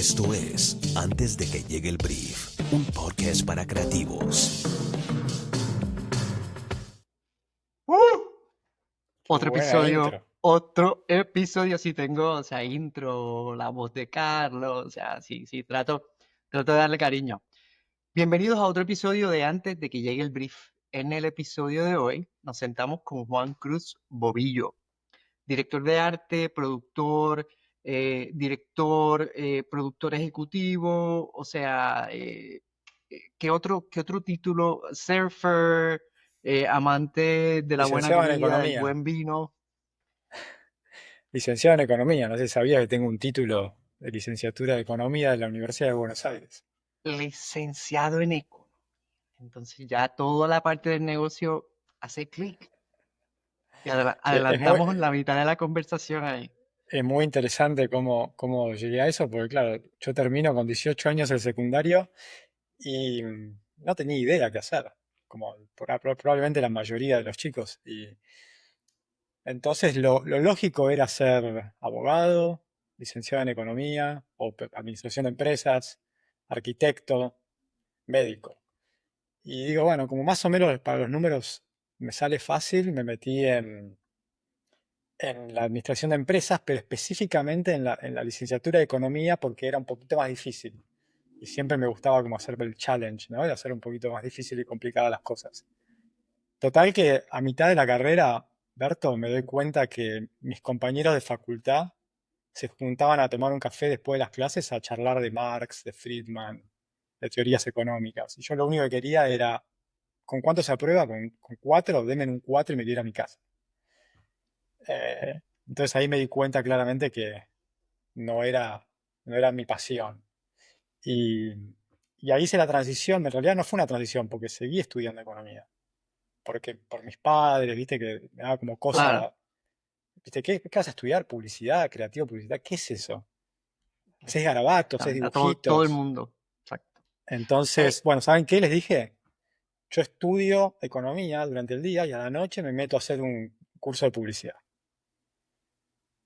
Esto es Antes de que llegue el brief, un podcast para creativos. ¡Uh! Qué Otro buena episodio, intro. sí tengo, o sea, intro, la voz de Carlos, o sea, sí, trato de darle cariño. Bienvenidos a otro episodio de Antes de que llegue el brief. En el episodio de hoy nos sentamos con Juan Cruz Bobillo, director de arte, productor ejecutivo, o sea, ¿qué otro título? Surfer, amante de la buena Licenciado en comida, del Economía. buen vino. Licenciado en Economía. No sé si sabía que tengo un título de licenciatura de Economía de la Universidad de Buenos Aires. Licenciado en economía. Entonces ya toda la parte del negocio hace clic y Es muy, adelantamos la mitad de la conversación ahí. es muy interesante cómo llegué a eso, porque claro, yo termino con 18 años el secundario y no tenía idea qué hacer, como probablemente la mayoría de los chicos. Y entonces lo lógico era ser abogado, licenciado en Economía o Administración de Empresas, arquitecto, médico. Y digo, bueno, como más o menos para los números me sale fácil, me metí en la administración de empresas, pero específicamente en la licenciatura de economía porque era un poquito más difícil. Y siempre me gustaba como hacer el challenge, ¿no? De hacer un poquito más difícil y complicadas las cosas. Total que a mitad de la carrera, Berto, me doy cuenta que mis compañeros de facultad se juntaban a tomar un café después de las clases a charlar de Marx, de Friedman, de teorías económicas. Y yo lo único que quería era ¿con cuánto se aprueba? Con 4, denme un 4 y me quiero ir a mi casa. Eh, entonces ahí me di cuenta claramente que no era, no era mi pasión. Y, y ahí hice la transición, en realidad no fue una transición, porque seguí estudiando economía. Porque por mis padres, viste, que me daba como Claro, cosa, viste, ¿qué vas a estudiar? Publicidad, creativo, publicidad, ¿qué es eso? Haces garabatos, haces a todo el dibujitos. mundo. Exacto. Eh, Entonces, bueno, ¿saben qué les dije? Yo estudio economía durante el día y a la noche me meto a hacer un curso de publicidad.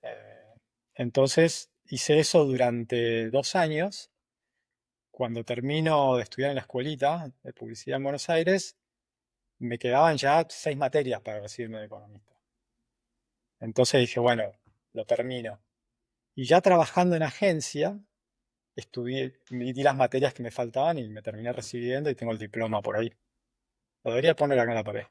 Eh, entonces hice eso durante 2 años. Cuando termino de estudiar en la escuelita de publicidad en Buenos Aires, me quedaban ya 6 materias para recibirme de economista. Entonces dije, bueno, lo termino. Y ya trabajando en agencia, estudié, di las materias que me faltaban y me terminé recibiendo y tengo el diploma por ahí. Lo debería poner acá en la pared.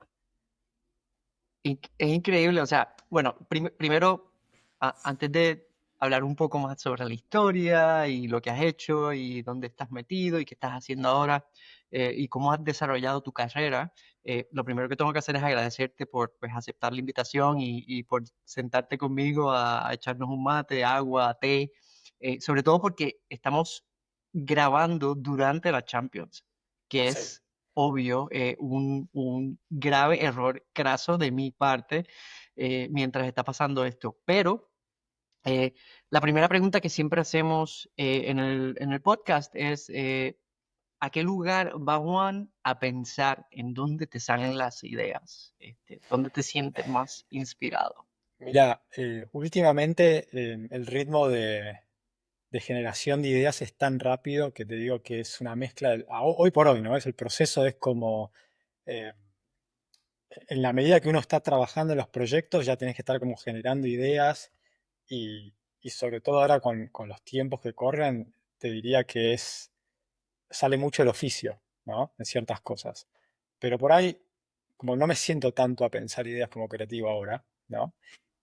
Es increíble, o sea, bueno, primero, antes de hablar un poco más sobre la historia y lo que has hecho y dónde estás metido y qué estás haciendo ahora y cómo has desarrollado tu carrera, lo primero que tengo que hacer es agradecerte por pues, aceptar la invitación y por sentarte conmigo a echarnos un mate, agua, té, sobre todo porque estamos grabando durante la Champions, que Sí. es obvio, un grave error craso de mi parte mientras está pasando esto. Pero eh, la primera pregunta que siempre hacemos en el podcast es, ¿a qué lugar va Juan a pensar en dónde te salen las ideas? ¿Dónde te sientes más inspirado? Mira, últimamente el ritmo de generación de ideas es tan rápido que te digo que es una mezcla, hoy por hoy, ¿no? Es el proceso, es como, eh, en la medida que uno está trabajando en los proyectos, ya tenés que estar como generando ideas y sobre todo ahora con los tiempos que corren, te diría que sale mucho el oficio, ¿no? En ciertas cosas. Pero por ahí, como no me siento tanto a pensar ideas como creativo ahora, ¿no?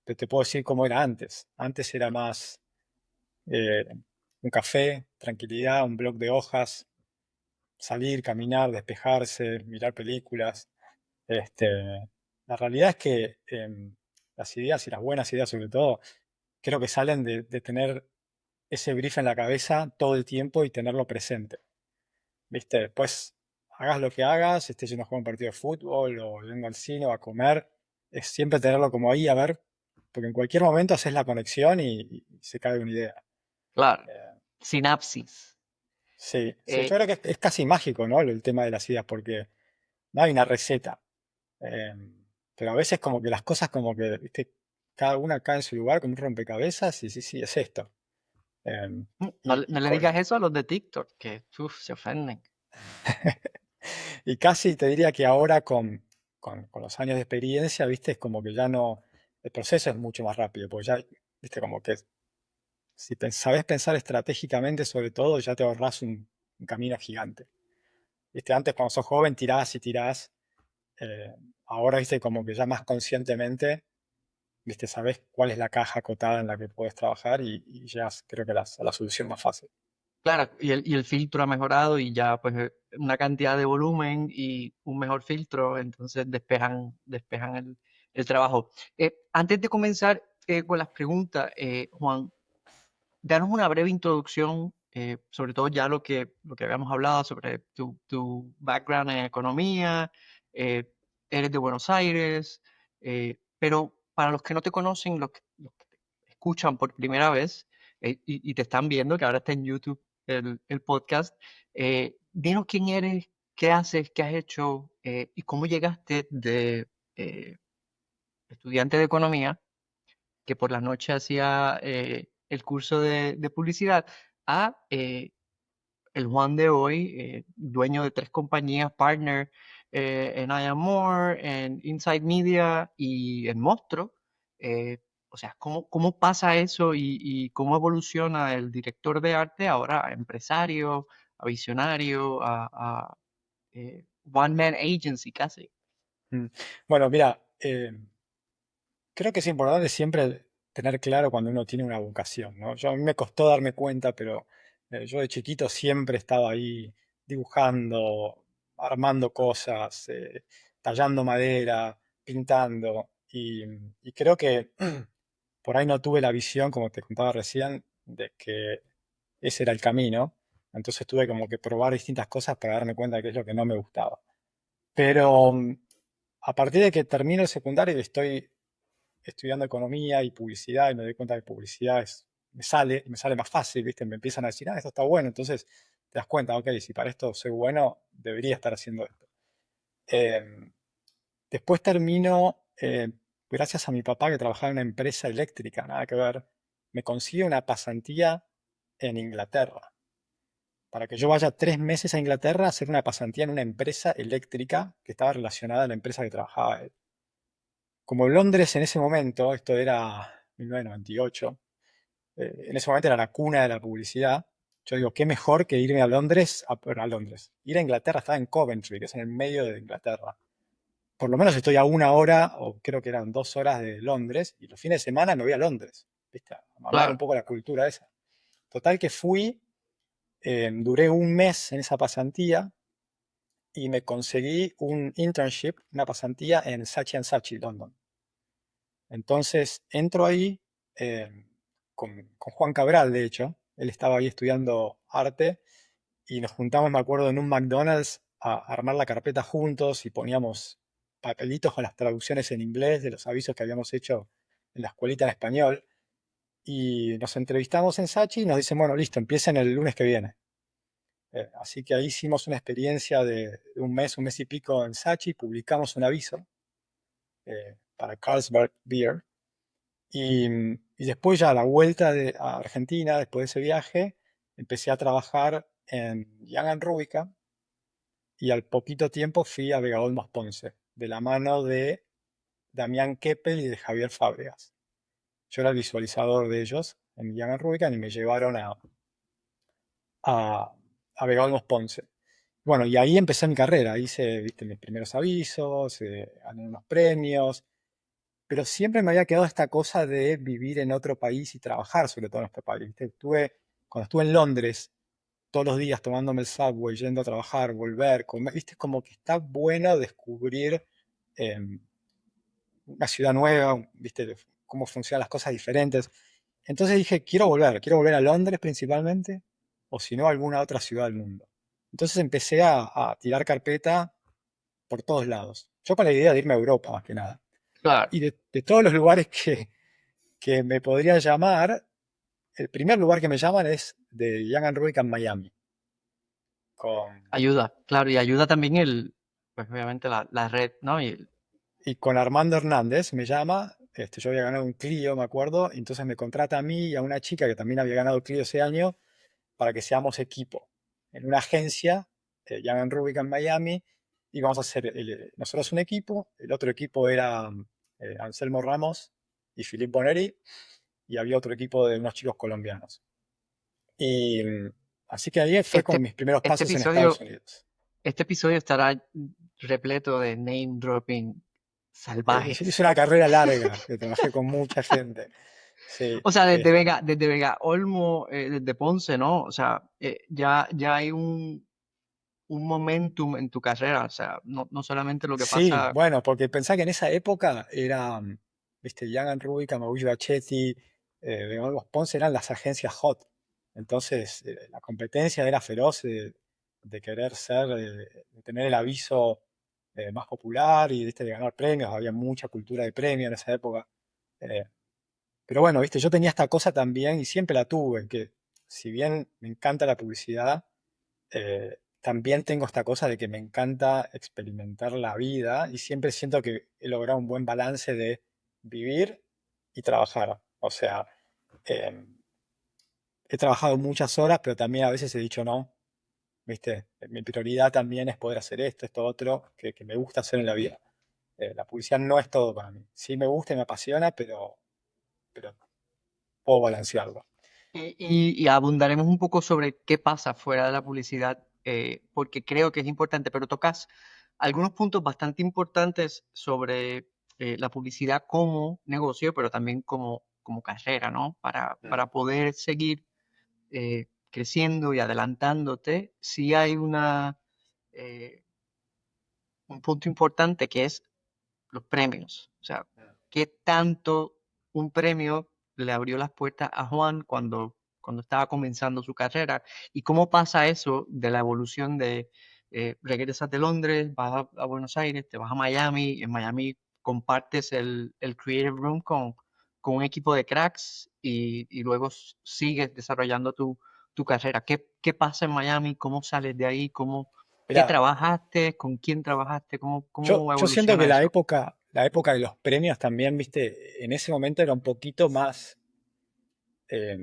Te puedo decir cómo era antes. Antes era más eh, un café, tranquilidad, un bloc de hojas, salir, caminar, despejarse, mirar películas. La realidad es que las ideas y las buenas ideas sobre todo, creo que salen de tener ese brief en la cabeza todo el tiempo y tenerlo presente. ¿Viste? Después, hagas lo que hagas, estés yendo a jugar un partido de fútbol o yendo al cine o a comer, es siempre tenerlo como ahí, a ver, porque en cualquier momento haces la conexión y se cae una idea. Claro, Eh, sinapsis. sí, sí, yo Eh, creo que es casi mágico, ¿no? El tema de las ideas, porque no hay una receta. eh, pero a veces como que las cosas como que, ¿viste? Cada una cae en su lugar como un rompecabezas y sí, sí, es esto. No, Y, no y le digas eso a los de TikTok, que se ofenden. y casi te diría que ahora con los años de experiencia, viste, es como que ya no, el proceso es mucho más rápido, porque ya, viste, como que si sabes pensar estratégicamente sobre todo, ya te ahorras un camino gigante. Viste, antes cuando sos joven tirás y tirás, eh, ahora, viste, como que ya más conscientemente, viste, sabes cuál es la caja acotada en la que puedes trabajar y llegas, creo que a la solución más fácil. Claro, y el filtro ha mejorado y ya pues una cantidad de volumen y un mejor filtro, entonces despejan el trabajo. Antes de comenzar con las preguntas, Juan, danos una breve introducción, sobre todo ya lo que habíamos hablado sobre tu background en economía, eh, eres de Buenos Aires, pero para los que no te conocen, los que te escuchan por primera vez y te están viendo, que ahora está en YouTube el podcast, dinos quién eres, qué haces, qué has hecho y cómo llegaste de eh, estudiante de economía que por la noche hacía el curso de publicidad, a el Juan de hoy, dueño de 3 compañías, partner en I Am More, en Inside Media y en Monstruo. Eh, o sea, ¿cómo pasa eso y cómo evoluciona el director de arte ahora a empresario, a visionario, a one man agency casi? Mm. Bueno, mira, creo que es importante siempre tener claro cuando uno tiene una vocación, ¿no? A mí me costó darme cuenta, pero yo de chiquito siempre estaba ahí dibujando, armando cosas, tallando madera, pintando, y creo que por ahí no tuve la visión, como te contaba recién, de que ese era el camino. Entonces tuve como que probar distintas cosas para darme cuenta de qué es lo que no me gustaba. Pero a partir de que termino el secundario y estoy estudiando economía y publicidad y me doy cuenta que publicidad me sale más fácil, ¿viste? Me empiezan a decir, esto está bueno, entonces te das cuenta, ok, si para esto soy bueno, debería estar haciendo esto. Eh, Después termino, gracias a mi papá que trabajaba en una empresa eléctrica, nada que ver, me consigue una pasantía en Inglaterra, para que yo vaya 3 meses a Inglaterra a hacer una pasantía en una empresa eléctrica que estaba relacionada a la empresa que trabajaba él. Como Londres en ese momento, esto era 1998, en ese momento era la cuna de la publicidad. Yo digo, qué mejor que irme a Londres, a Londres. Ir a Inglaterra, estaba en Coventry, que es en el medio de Inglaterra. Por lo menos estoy a 1 hora, o creo que eran 2 horas de Londres, y los fines de semana me voy a Londres, ¿viste? A mamar un Claro, poco la cultura esa. Total que fui, duré un mes en esa pasantía y me conseguí un internship, una pasantía en Saatchi Saatchi, London. Entonces entro ahí con Juan Cabral, de hecho. Él estaba ahí estudiando arte y nos juntamos, me acuerdo, en un McDonald's a armar la carpeta juntos y poníamos papelitos con las traducciones en inglés de los avisos que habíamos hecho en la escuelita en español. Y nos entrevistamos en Sachi y nos dicen, bueno, listo, empiecen el lunes que viene. Así que ahí hicimos una experiencia de un mes y pico en Sachi, publicamos un aviso para Carlsberg Beer. Y después ya a la vuelta a Argentina, después de ese viaje, empecé a trabajar en Young Rúbica y al poquito tiempo fui a Vega Olmos Ponce, de la mano de Damián Keppel y de Javier Fábregas. Yo era el visualizador de ellos en Young Rúbica y me llevaron a, a Vega Olmos Ponce. Bueno, y ahí empecé mi carrera, hice, viste, mis primeros avisos, gané unos premios, pero siempre me había quedado esta cosa de vivir en otro país y trabajar sobre todo en este país. ¿Viste? Cuando estuve en Londres, todos los días tomándome el subway, yendo a trabajar, volver, comer, ¿viste? Como que está bueno descubrir eh, una ciudad nueva, ¿viste? Cómo funcionan las cosas diferentes. Entonces dije, quiero volver a Londres principalmente, o si no, a alguna otra ciudad del mundo. Entonces empecé a tirar carpeta por todos lados. Yo con la idea de irme a Europa, más que nada. claro. Y de todos los lugares que me podrían llamar, el primer lugar que me llaman es de Young Rubik en Miami. Con, Ayuda, claro, y ayuda también pues obviamente la red, ¿no? y con Armando Hernández me llama, yo había ganado un Clio, me acuerdo, y entonces me contrata a mí y a una chica que también había ganado Clio ese año para que seamos equipo en una agencia, Young Rubik en Miami, y vamos a ser nosotros un equipo, el otro equipo era Anselmo Ramos y Philippe Boneri, y había otro equipo de unos chicos colombianos. Y así que ahí fue como Este, mis primeros este pasos en Estados episodio, Unidos. este episodio estará repleto de name dropping Yo hice salvajes. una carrera larga, que trabajé con mucha gente. Sí, O sea, desde Vega Olmo, desde Ponce, ¿no? O sea, ya hay un momentum en tu carrera. O sea, no solamente lo que sí, pasa. bueno, porque pensá que en esa época era, viste, Jan Rubik, Mauricio Bachetti, Olmos Ponce eran las agencias hot. Entonces, la competencia era feroz de querer ser, de tener el aviso más popular y, viste, de ganar premios. Había mucha cultura de premio en esa época. Eh, pero bueno, viste, yo tenía esta cosa también y siempre la tuve, que si bien me encanta la publicidad, también tengo esta cosa de que me encanta experimentar la vida y siempre siento que he logrado un buen balance de vivir y trabajar. O sea, eh, he trabajado muchas horas, pero también a veces he dicho no, ¿viste? Mi prioridad también es poder hacer esto otro, que me gusta hacer en la vida. La publicidad no es todo para mí. Sí me gusta y me apasiona, pero puedo balancearlo. Y abundaremos un poco sobre qué pasa fuera de la publicidad, porque creo que es importante, pero tocas algunos puntos bastante importantes sobre la publicidad como negocio, pero también como carrera, ¿no? Para poder seguir creciendo y adelantándote, sí hay eh, un punto importante que es los premios. O sea, ¿qué tanto un premio le abrió las puertas a Juan cuando estaba comenzando su carrera? ¿Y cómo pasa eso de la evolución de regresas de Londres, vas a Buenos Aires, te vas a Miami, y en Miami compartes el Creative Room con un equipo de cracks y luego sigues desarrollando tu carrera? ¿Qué pasa en Miami? ¿Cómo sales de ahí? ¿Qué Mirá, trabajaste? ¿Con quién trabajaste? ¿Cómo yo siento que evoluciona eso? la época de los premios también, viste, en ese momento era un poquito más, eh,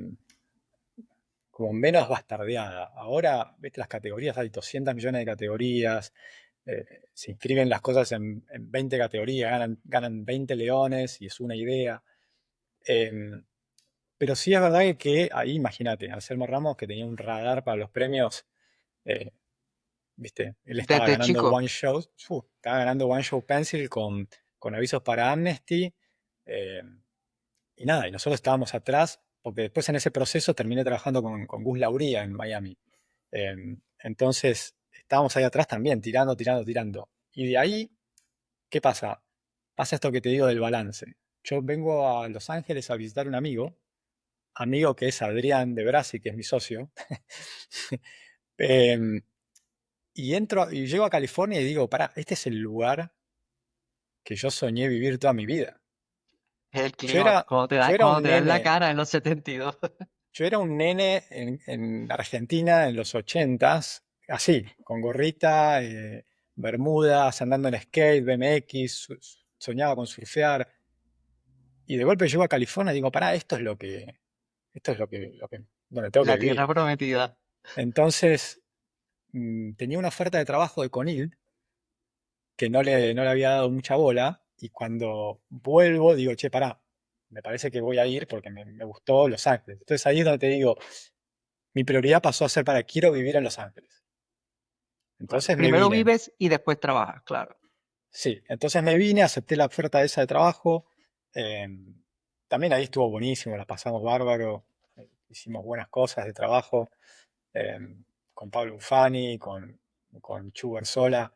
como menos bastardeada. Ahora, viste, las categorías, hay 200 millones de categorías, se inscriben las cosas en 20 categorías, ganan 20 leones y es una idea. Eh, pero sí es verdad que ahí, imagínate, Anselmo Ramos, que tenía un radar para los premios, eh, viste, él Desde chico. Estaba ganando One Show Pencil con avisos para Amnesty, eh, y nada, y nosotros estábamos atrás, porque después en ese proceso terminé trabajando con Gus Lauría en Miami. Eh, entonces, estábamos ahí atrás también, tirando. Y de ahí, ¿qué pasa? Pasa esto que te digo del balance. Yo vengo a Los Ángeles a visitar un amigo que es Adrián de Brasi, que es mi socio. Em, y entro y llego a California y digo, pará, este es el lugar que yo soñé vivir toda mi vida. Es el Yo clima, era, yo era cuando un te dan la nene, cara en los 72. yo era un nene en Argentina en los 80s, así, con gorrita, bermudas, andando en skate, BMX, soñaba con surfear. Y de golpe llego a California y digo, pará, esto es donde tengo que La tierra vivir. prometida. Entonces, tenía una oferta de trabajo de Conil que no le había dado mucha bola. Y cuando vuelvo, digo, che, pará, me parece que voy a ir porque me gustó Los Ángeles. Entonces ahí es donde te digo, mi prioridad pasó a ser para quiero vivir en Los Ángeles. Claro. Entonces me Primero vine. vives y después trabajas, claro. Sí, entonces me vine, acepté la oferta esa de trabajo. eh, También ahí estuvo buenísimo, la pasamos bárbaro. Hicimos buenas cosas de trabajo eh, con Pablo Ufani, con Chu Sola.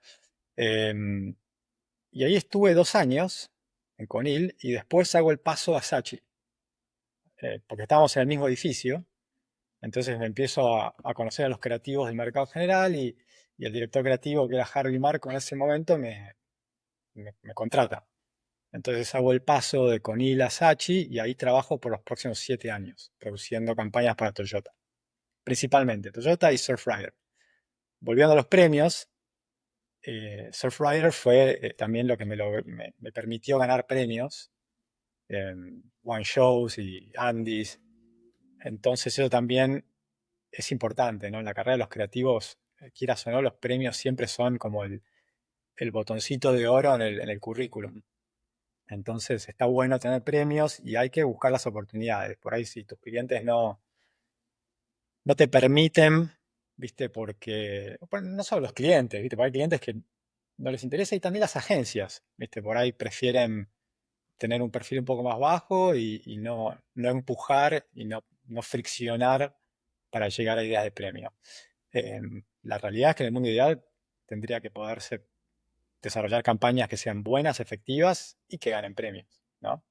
Y ahí estuve 2 años en Conil y después hago el paso a Sachi, porque estábamos en el mismo edificio. Entonces me empiezo a conocer a los creativos del mercado general y el director creativo, que era Harvey Marco en ese momento, me contrata. Entonces hago el paso de Conil a Sachi y ahí trabajo por los próximos 7 años, produciendo campañas para Toyota. Principalmente Toyota y Surfrider. Volviendo a los premios, Surfrider fue también lo que me permitió ganar premios. one shows y Andes. Entonces eso también es importante, ¿no? En la carrera de los creativos, quieras o no, los premios siempre son como el botoncito de oro en el currículum. Entonces está bueno tener premios y hay que buscar las oportunidades. Por ahí si tus clientes no te permiten, ¿viste? Porque, bueno, no solo los clientes, ¿viste? Porque hay clientes que no les interesa y también las agencias, ¿viste? Por ahí prefieren tener un perfil un poco más bajo y no empujar y no friccionar para llegar a ideas de premio. La realidad es que en el mundo ideal tendría que poderse desarrollar campañas que sean buenas, efectivas y que ganen premios, ¿no?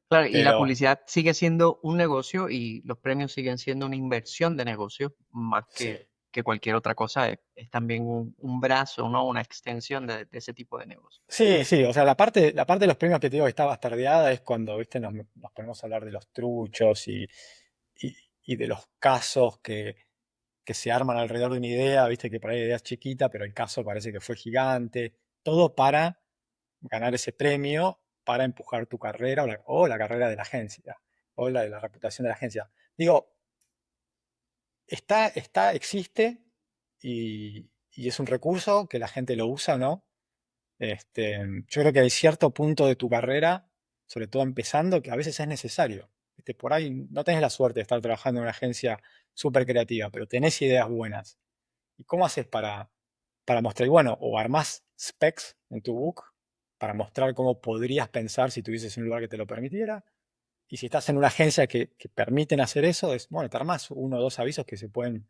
Claro, y la Pero publicidad sigue siendo un negocio y los premios siguen siendo una inversión de negocio, más sí, que cualquier otra cosa. Es también un brazo, ¿no? Una extensión de ese tipo de negocio. sí, sí, o sea, la parte de los premios que te digo que está bastardeada es cuando, viste, nos ponemos a hablar de los truchos y- y de los casos que se arman alrededor de una idea, viste, que por ahí la idea es chiquita, pero el caso parece que fue gigante, todo para ganar ese premio, para empujar tu carrera o la carrera de la agencia, o la de la reputación de la agencia. Digo, existe y es un recurso que la gente lo usa, ¿no? Yo creo que hay cierto punto de tu carrera, sobre todo empezando, que a veces es necesario. Por ahí no tenés la suerte de estar trabajando en una agencia súper creativa, pero tenés ideas buenas. ¿Y cómo haces para mostrar? Y bueno, o armás specs en tu book para mostrar cómo podrías pensar si tuvieses un lugar que te lo permitiera. Y si estás en una agencia que permiten hacer eso, es, bueno, te armás uno o dos avisos que se pueden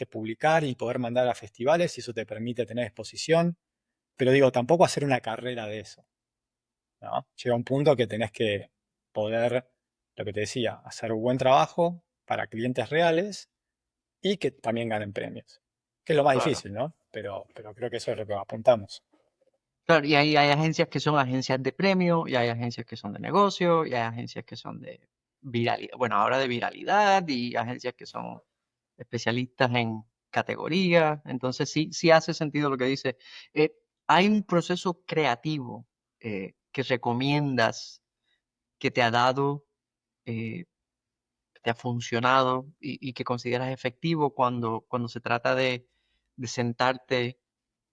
publicar y poder mandar a festivales y eso te permite tener exposición. Pero digo, tampoco hacer una carrera de eso, ¿no? Llega un punto que tenés que poder, lo que te decía, hacer un buen trabajo para clientes reales y que también ganen premios. Que es lo más Claro. difícil, ¿no? Pero creo que eso es lo que apuntamos. Claro, y hay agencias que son agencias de premio, y hay agencias que son de negocio, y hay agencias que son de viralidad, bueno, ahora de viralidad, y agencias que son especialistas en categorías. Entonces sí hace sentido lo que dice. Eh, ¿Hay un proceso creativo que recomiendas, que te ha dado, que te ha funcionado y que consideras efectivo cuando se trata de sentarte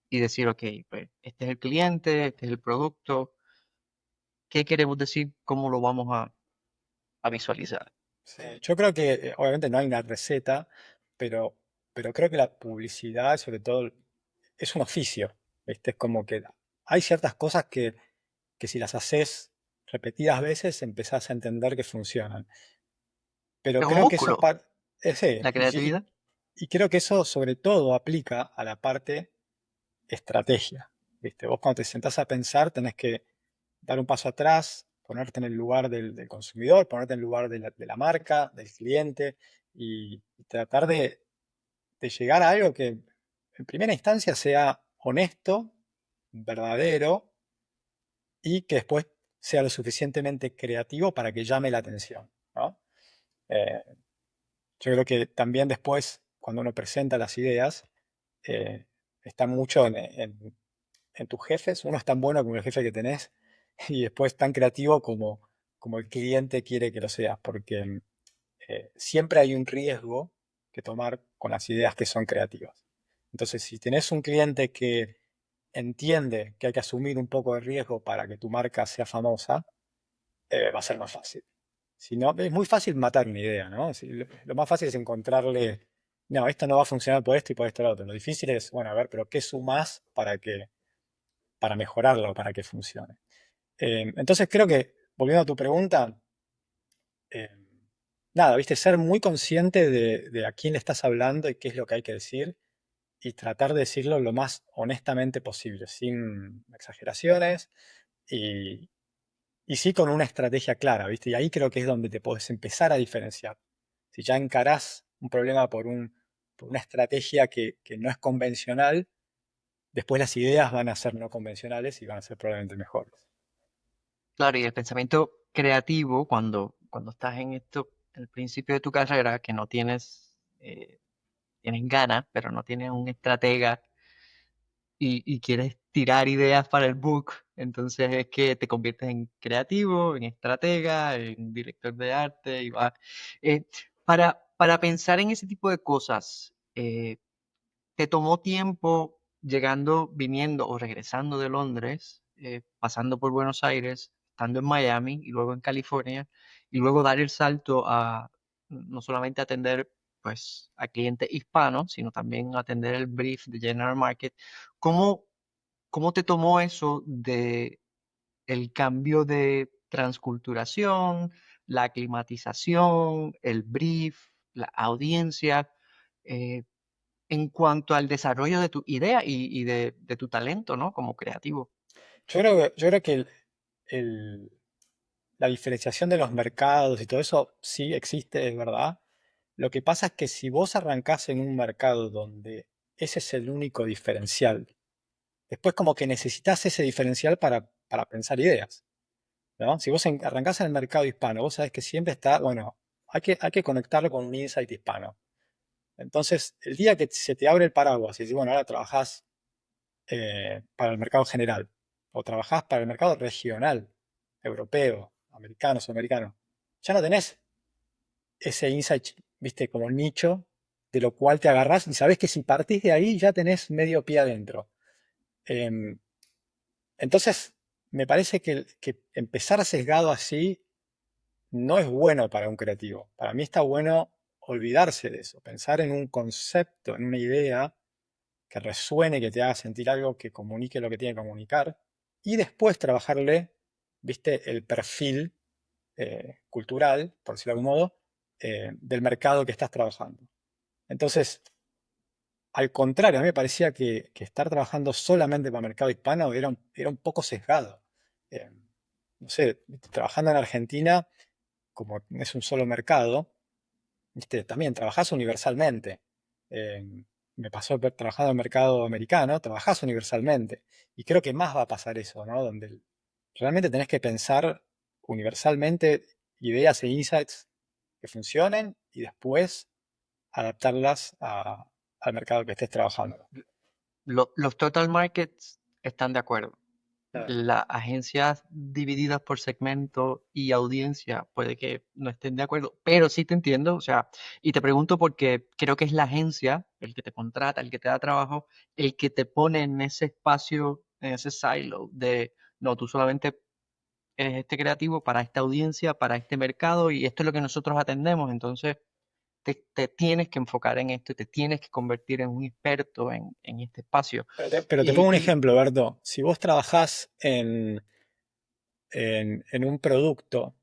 y decir, ok, pues este es el cliente, este es el producto, qué queremos decir, cómo lo vamos a visualizar? Sí, yo creo que obviamente no hay una receta, pero, pero creo que la publicidad, sobre todo, es un oficio. ¿Viste? Es como que hay ciertas cosas que si las haces repetidas veces empezás a entender que funcionan. Pero Es un creo que eso músculo, sí, la creatividad. y creo que eso sobre todo aplica a la parte estrategia. ¿Viste? Vos cuando te sentás a pensar tenés que dar un paso atrás, ponerte en el lugar del consumidor, ponerte en el lugar de la marca, del cliente y tratar de llegar a algo que en primera instancia sea honesto, verdadero y que después sea lo suficientemente creativo para que llame la atención, ¿no? Eh, yo creo que también después, cuando uno presenta las ideas, eh, está mucho en tus jefes. Uno es tan bueno como el jefe que tenés y después tan creativo como el cliente quiere que lo seas, porque siempre hay un riesgo que tomar con las ideas que son creativas. Entonces, si tenés un cliente que entiende que hay que asumir un poco de riesgo para que tu marca sea famosa, va a ser más fácil. Si no, es muy fácil matar una idea, ¿no? Lo más fácil es encontrarle, no, esto no va a funcionar por esto y por esto lo otro. Lo difícil es, bueno, a ver, pero ¿qué sumás para mejorarlo, para que funcione? Entonces creo que, volviendo a tu pregunta, eh, nada, viste, ser muy consciente de a quién le estás hablando y qué es lo que hay que decir y tratar de decirlo lo más honestamente posible, sin exageraciones y, y sí con una estrategia clara, ¿viste? Y ahí creo que es donde te podés empezar a diferenciar. Si ya encarás un problema por una estrategia que no es convencional, después las ideas van a ser no convencionales y van a ser probablemente mejores. Claro, y el pensamiento creativo, cuando estás en esto, el principio de tu carrera, que no tienes, tienes ganas, pero no tienes un estratega y quieres tirar ideas para el book, entonces es que te conviertes en creativo, en estratega, en director de arte y va. Eh, para pensar en ese tipo de cosas, ¿te tomó tiempo llegando, viniendo o regresando de Londres, pasando por Buenos Aires, estando en Miami y luego en California, y luego dar el salto a no solamente atender pues a clientes hispanos, sino también atender el brief de General Market? ¿Cómo, cómo te tomó eso de el cambio de transculturación, la aclimatización, el brief, la audiencia? eh, en cuanto al desarrollo de tu idea y de tu talento, ¿no? Como creativo. Yo creo que el- la diferenciación de los mercados y todo eso sí existe, es verdad. Lo que pasa es que si vos arrancás en un mercado donde ese es el único diferencial, después como que necesitas ese diferencial para pensar ideas, ¿no? Si vos arrancás en el mercado hispano, vos sabés que siempre está, bueno, hay que conectarlo con un insight hispano. Entonces, el día que se te abre el paraguas y dices, bueno, ahora trabajás para el mercado general o trabajás para el mercado regional, europeo, americano, sudamericano, ya no tenés ese insight, viste, como nicho de lo cual te agarrás y sabés que si partís de ahí ya tenés medio pie adentro. Em, entonces, me parece que empezar sesgado así no es bueno para un creativo. Para mí está bueno olvidarse de eso, pensar en un concepto, en una idea que resuene, que te haga sentir algo, que comunique lo que tiene que comunicar, y después trabajarle, viste, el perfil cultural, por decirlo de algún modo, del mercado que estás trabajando. Entonces, al contrario, a mí me parecía que estar trabajando solamente para el mercado hispano era un poco sesgado. Eh, no sé, trabajando en Argentina, como es un solo mercado, ¿viste? También trabajás universalmente. Eh, Me pasó trabajando en el mercado americano, trabajás universalmente. Y creo que más va a pasar eso, ¿no? Donde realmente tenés que pensar universalmente ideas e insights que funcionen y después adaptarlas al mercado que estés trabajando. Los total markets están de acuerdo. Claro. Las agencias divididas por segmento y audiencia puede que no estén de acuerdo, pero sí te entiendo, o sea, y te pregunto porque creo que es la agencia, el que te contrata, el que te da trabajo, el que te pone en ese espacio, en ese silo de, no, tú solamente eres este creativo para esta audiencia, para este mercado y esto es lo que nosotros atendemos, entonces te tienes que enfocar en esto y te tienes que convertir en un experto en este espacio. Pero te pongo un Y ejemplo, Berto. Si vos trabajás en un producto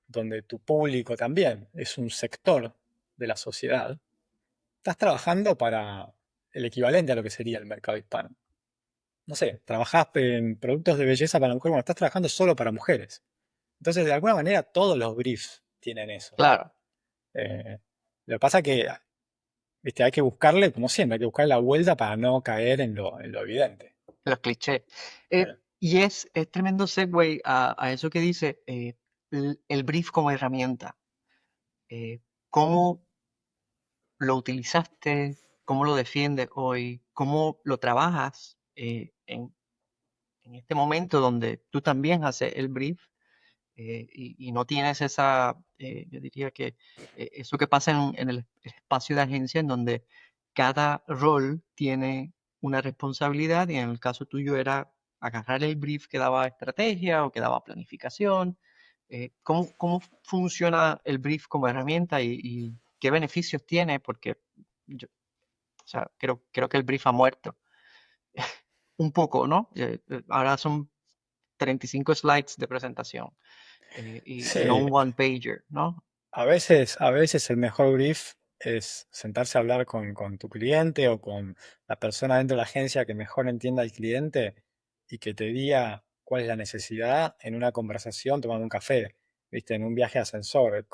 donde tu público también es un sector de la sociedad, estás trabajando para el equivalente a lo que sería el mercado hispano. No sé, trabajás en productos de belleza para mujeres, bueno, estás trabajando solo para mujeres. Entonces, de alguna manera, todos los briefs tienen eso. claro, Eh, lo que pasa que, viste, hay que buscarle, como siempre, hay que buscar la vuelta para no caer en lo evidente. los clichés. Eh, Y es tremendo segue a eso que dice el brief como herramienta. ¿Cómo lo utilizaste? ¿Cómo lo defiendes hoy? ¿Cómo lo trabajas en este momento donde tú también haces el brief? Y no tienes esa, yo diría que eso que pasa en el espacio de agencia en donde cada rol tiene una responsabilidad y en el caso tuyo era agarrar el brief que daba estrategia o que daba planificación. ¿Cómo funciona el brief como herramienta y qué beneficios tiene? Porque yo, o sea, creo que el brief ha muerto un poco, ¿no? Ahora son 35 slides de presentación y no sí, un one pager, ¿no? a veces el mejor brief es sentarse a hablar con tu cliente o con la persona dentro de la agencia que mejor entienda al cliente y que te diga cuál es la necesidad en una conversación tomando un café, ¿viste? En un viaje de ascensor.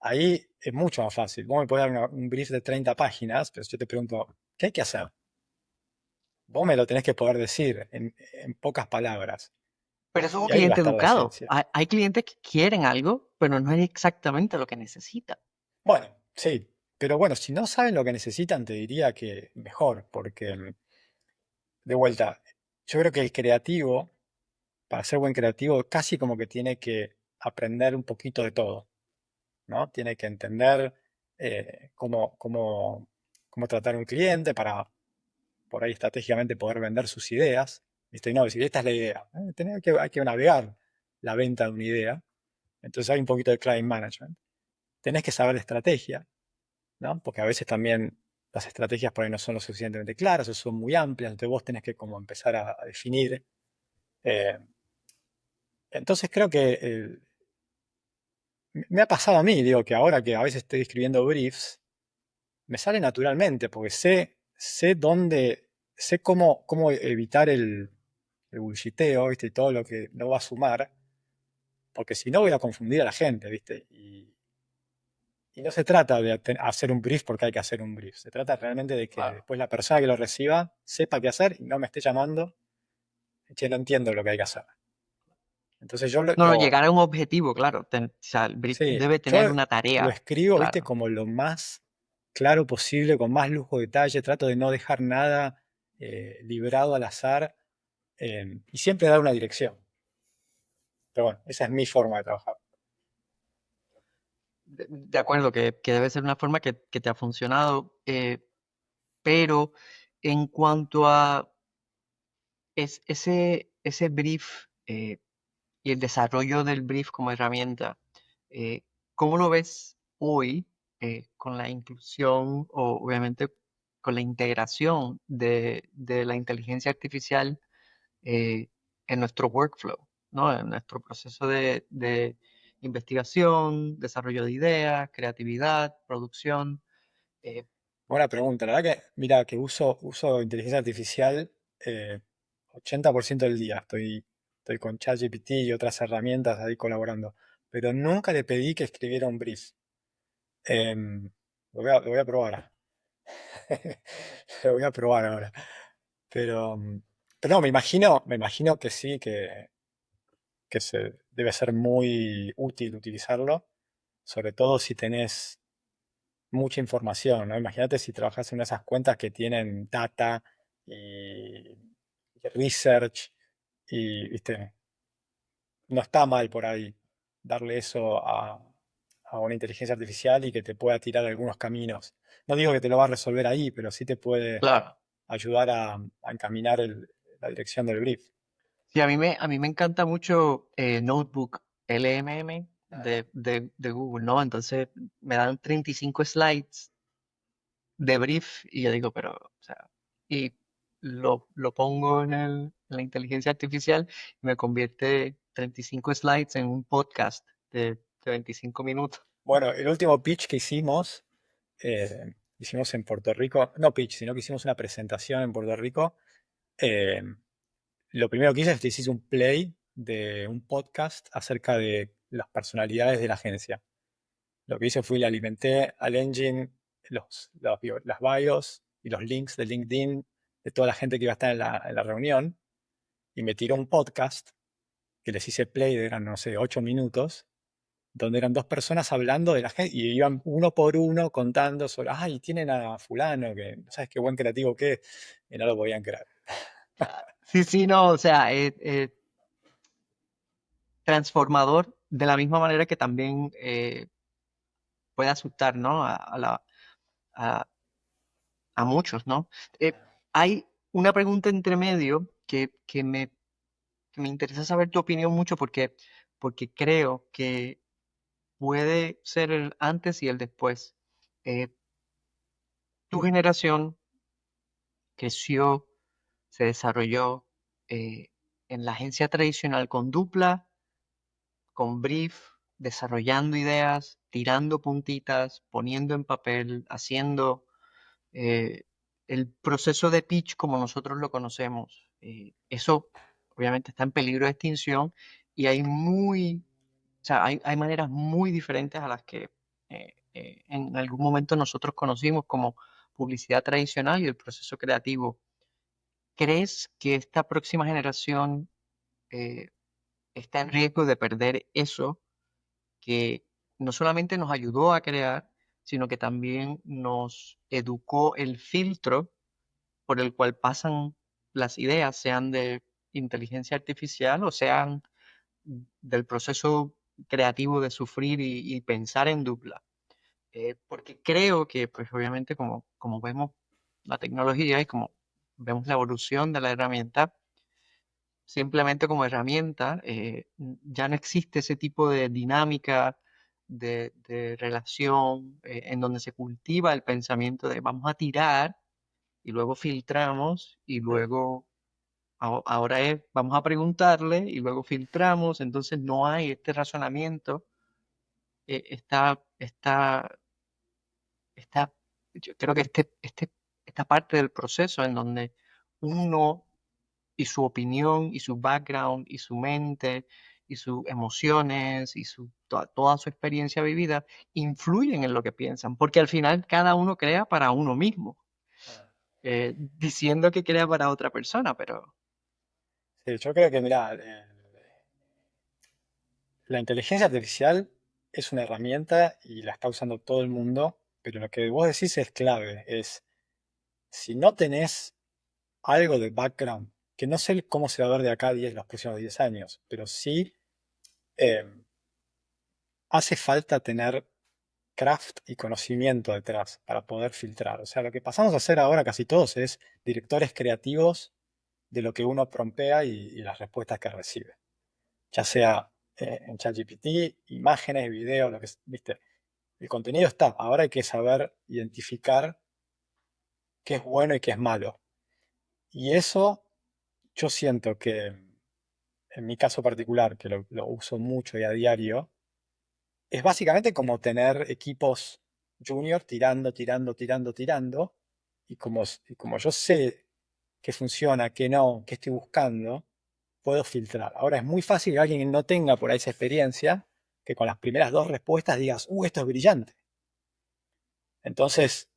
Ahí es mucho más fácil. Vos me podés dar un brief de 30 páginas, pero si yo te pregunto, ¿qué hay que hacer? Vos me lo tenés que poder decir en pocas palabras. Pero eso es un Y ahí va a cliente estar la educado. esencia. Hay clientes que quieren algo, pero no es exactamente lo que necesitan. Bueno, sí, pero bueno, si no saben lo que necesitan, te diría que mejor, porque de vuelta, yo creo que el creativo, para ser buen creativo, casi como que tiene que aprender un poquito de todo, ¿no? Tiene que entender cómo tratar a un cliente para por ahí estratégicamente poder vender sus ideas. ¿Viste? Y no, decir, esta es la idea. Hay que navegar la venta de una idea. Entonces hay un poquito de client management. Tenés que saber de estrategia, ¿no? Porque a veces también las estrategias por ahí no son lo suficientemente claras o son muy amplias, entonces vos tenés que como empezar a definir. eh, entonces creo que me ha pasado a mí, digo, que ahora que a veces estoy escribiendo briefs, me sale naturalmente, porque sé dónde, sé cómo evitar el bullshiteo, ¿viste? Y todo lo que no va a sumar, porque si no voy a confundir a la gente, ¿viste? Y no se trata de hacer un brief porque hay que hacer un brief, se trata realmente de que Claro. después la persona que lo reciba sepa qué hacer y no me esté llamando, che, no entiendo lo que hay que hacer. Entonces yo No, no, llegar a un objetivo, claro. O sea, el brief sí, debe yo tener una lo tarea, escribo, ¿viste? claro. Como lo más claro posible, con más lujo de detalle, trato de no dejar nada librado al azar y siempre dar una dirección. Pero bueno, esa es mi forma de trabajar. De acuerdo, que debe ser una forma que te ha funcionado, pero en cuanto a ese brief y el desarrollo del brief como herramienta, eh, ¿cómo lo ves hoy con la inclusión o obviamente con la integración de la inteligencia artificial eh, en nuestro workflow, ¿no? En nuestro proceso de investigación, desarrollo de ideas, creatividad, producción? eh, Buena pregunta. La verdad que, mira, que uso inteligencia artificial 80% del día. Estoy con ChatGPT y otras herramientas ahí colaborando. Pero nunca le pedí que escribiera un brief. Em, lo voy a probar. Lo voy a probar ahora. Pero, pero no, me imagino que sí, que debe ser muy útil utilizarlo. Sobre todo si tenés mucha información, ¿no? Imagínate si trabajas en esas cuentas que tienen data y research y, viste, no está mal por ahí darle eso a una inteligencia artificial y que te pueda tirar algunos caminos. No digo que te lo va a resolver ahí, pero sí te puede claro. ayudar a encaminar la dirección del brief. Sí, a mí me encanta mucho Notebook LMM de Google, ¿no? Entonces me dan 35 slides de brief y yo digo, pero, o sea, y lo pongo en la inteligencia artificial y me convierte 35 slides en un podcast de 25 minutos. Bueno, el último pitch que hicimos en Puerto Rico, no pitch, sino que hicimos una presentación en Puerto Rico. eh, lo primero que hice es que hice un play de un podcast acerca de las personalidades de la agencia. Lo que hice fue le alimenté al engine las bios y los links de LinkedIn de toda la gente que iba a estar en la reunión y me tiró un podcast que les hice play de eran, no sé, 8 minutos, donde eran dos personas hablando de la gente y iban uno por uno contando sobre, ay, tienen a fulano, que no sabes qué buen creativo que es, y no lo podían creer. Sí, sí, no, o sea, transformador de la misma manera que también puede asustar, ¿no? A, a muchos, ¿no? Hay una pregunta entre medio que me interesa saber tu opinión mucho porque creo que puede ser el antes y el después. Eh, Tu generación creció, se desarrolló eh, en la agencia tradicional con dupla, con brief, desarrollando ideas, tirando puntitas, poniendo en papel, haciendo eh, el proceso de pitch como nosotros lo conocemos. Eso obviamente está en peligro de extinción y o sea, hay maneras muy diferentes a las que en algún momento nosotros conocimos como publicidad tradicional y el proceso creativo. ¿Crees que esta próxima generación eh, está en riesgo de perder eso que no solamente nos ayudó a crear, sino que también nos educó el filtro por el cual pasan las ideas, sean de inteligencia artificial o sean del proceso creativo de sufrir y pensar en dupla. Porque creo que, pues obviamente, como vemos la tecnología y como vemos la evolución de la herramienta, simplemente como herramienta, ya no existe ese tipo de dinámica de relación en donde se cultiva el pensamiento de vamos a tirar y luego filtramos y luego ahora es vamos a preguntarle y luego filtramos, entonces no hay este razonamiento, está, yo creo que esta parte del proceso en donde uno y su opinión y su background y su mente y sus emociones y toda su experiencia vivida influyen en lo que piensan, porque al final cada uno crea para uno mismo, diciendo que crea para otra persona, pero Sí, yo creo que, mirá, la inteligencia artificial es una herramienta y la está usando todo el mundo, pero lo que vos decís es clave, es si no tenés algo de background, que no sé cómo se va a ver de acá a 10, los próximos 10 años, pero sí eh, hace falta tener craft y conocimiento detrás para poder filtrar. O sea, lo que pasamos a hacer ahora casi todos es directores creativos de lo que uno promptea y las respuestas que recibe. Ya sea en ChatGPT, imágenes, videos, lo que viste. El contenido está. Ahora hay que saber identificar qué es bueno y qué es malo. Y eso yo siento que en mi caso particular, que lo uso mucho y a diario, es básicamente como tener equipos junior tirando, tirando, tirando, tirando. Y como yo sé qué funciona, qué no, qué estoy buscando, puedo filtrar. Ahora es muy fácil que alguien no tenga por ahí esa experiencia, que con las primeras dos respuestas digas, esto es brillante. Entonces,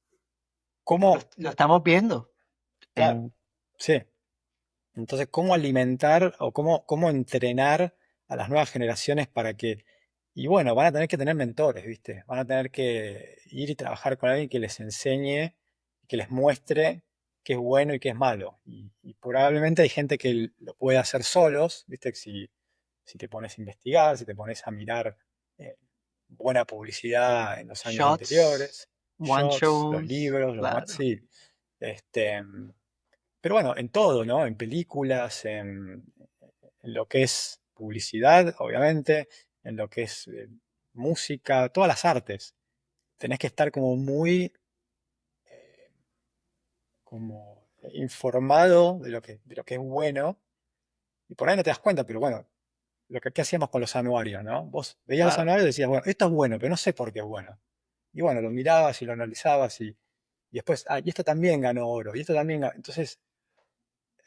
¿cómo? lo estamos viendo. Claro, sí. Entonces, ¿cómo alimentar o cómo entrenar a las nuevas generaciones para que, y bueno, van a tener que tener mentores, ¿viste? Van a tener que ir y trabajar con alguien que les enseñe, que les muestre qué es bueno y qué es malo. Y probablemente hay gente que lo puede hacer solos, ¿viste? Si te pones a investigar, si te pones a mirar eh, buena publicidad en los años Shots, anteriores, one shots, los shows, libros, claro. sí. Este, pero bueno, en todo, ¿no? En películas, en lo que es publicidad, obviamente, en lo que es música, todas las artes. Tenés que estar como muy eh, como informado de lo que es bueno. Y por ahí no te das cuenta, pero bueno, ¿qué hacíamos con los anuarios, no? Vos veías los Claro. anuarios y decías, bueno, esto es bueno, pero no sé por qué es bueno. Y bueno, lo mirabas y lo analizabas y después, y esto también ganó oro, y esto también ganó. Entonces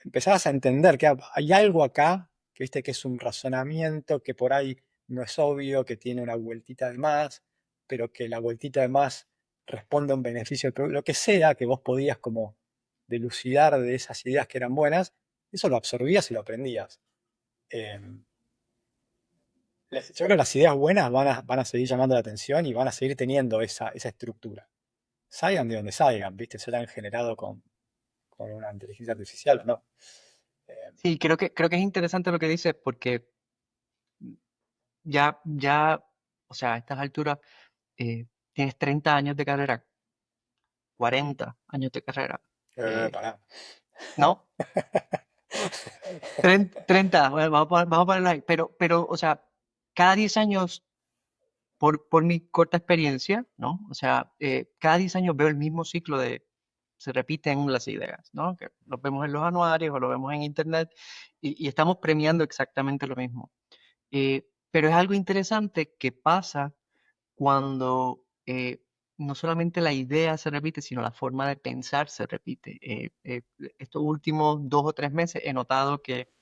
empezabas a entender que hay algo acá, que viste que es un razonamiento que por ahí no es obvio, que tiene una vueltita de más, pero que la vueltita de más responde a un beneficio, lo que sea que vos podías como delucidar de esas ideas que eran buenas, eso lo absorbías y lo aprendías. Eh, yo creo que las ideas buenas van a seguir llamando la atención y van a seguir teniendo esa estructura. Salgan de donde salgan, ¿viste? Se la han generado con una inteligencia artificial o no. Eh, Sí, creo que es interesante lo que dices porque ya, o sea, a estas alturas tienes 30 años de carrera, 40 años de carrera, eh, pará. ¿no? 30, bueno, vamos a ponerlo ahí, pero, o sea, cada 10 años, por mi corta experiencia, ¿no? O sea, cada 10 años veo el mismo ciclo se repiten las ideas, ¿no? Que lo vemos en los anuarios o lo vemos en internet y estamos premiando exactamente lo mismo. Pero es algo interesante que pasa cuando no solamente la idea se repite, sino la forma de pensar se repite. Estos últimos 2 o 3 meses he notado que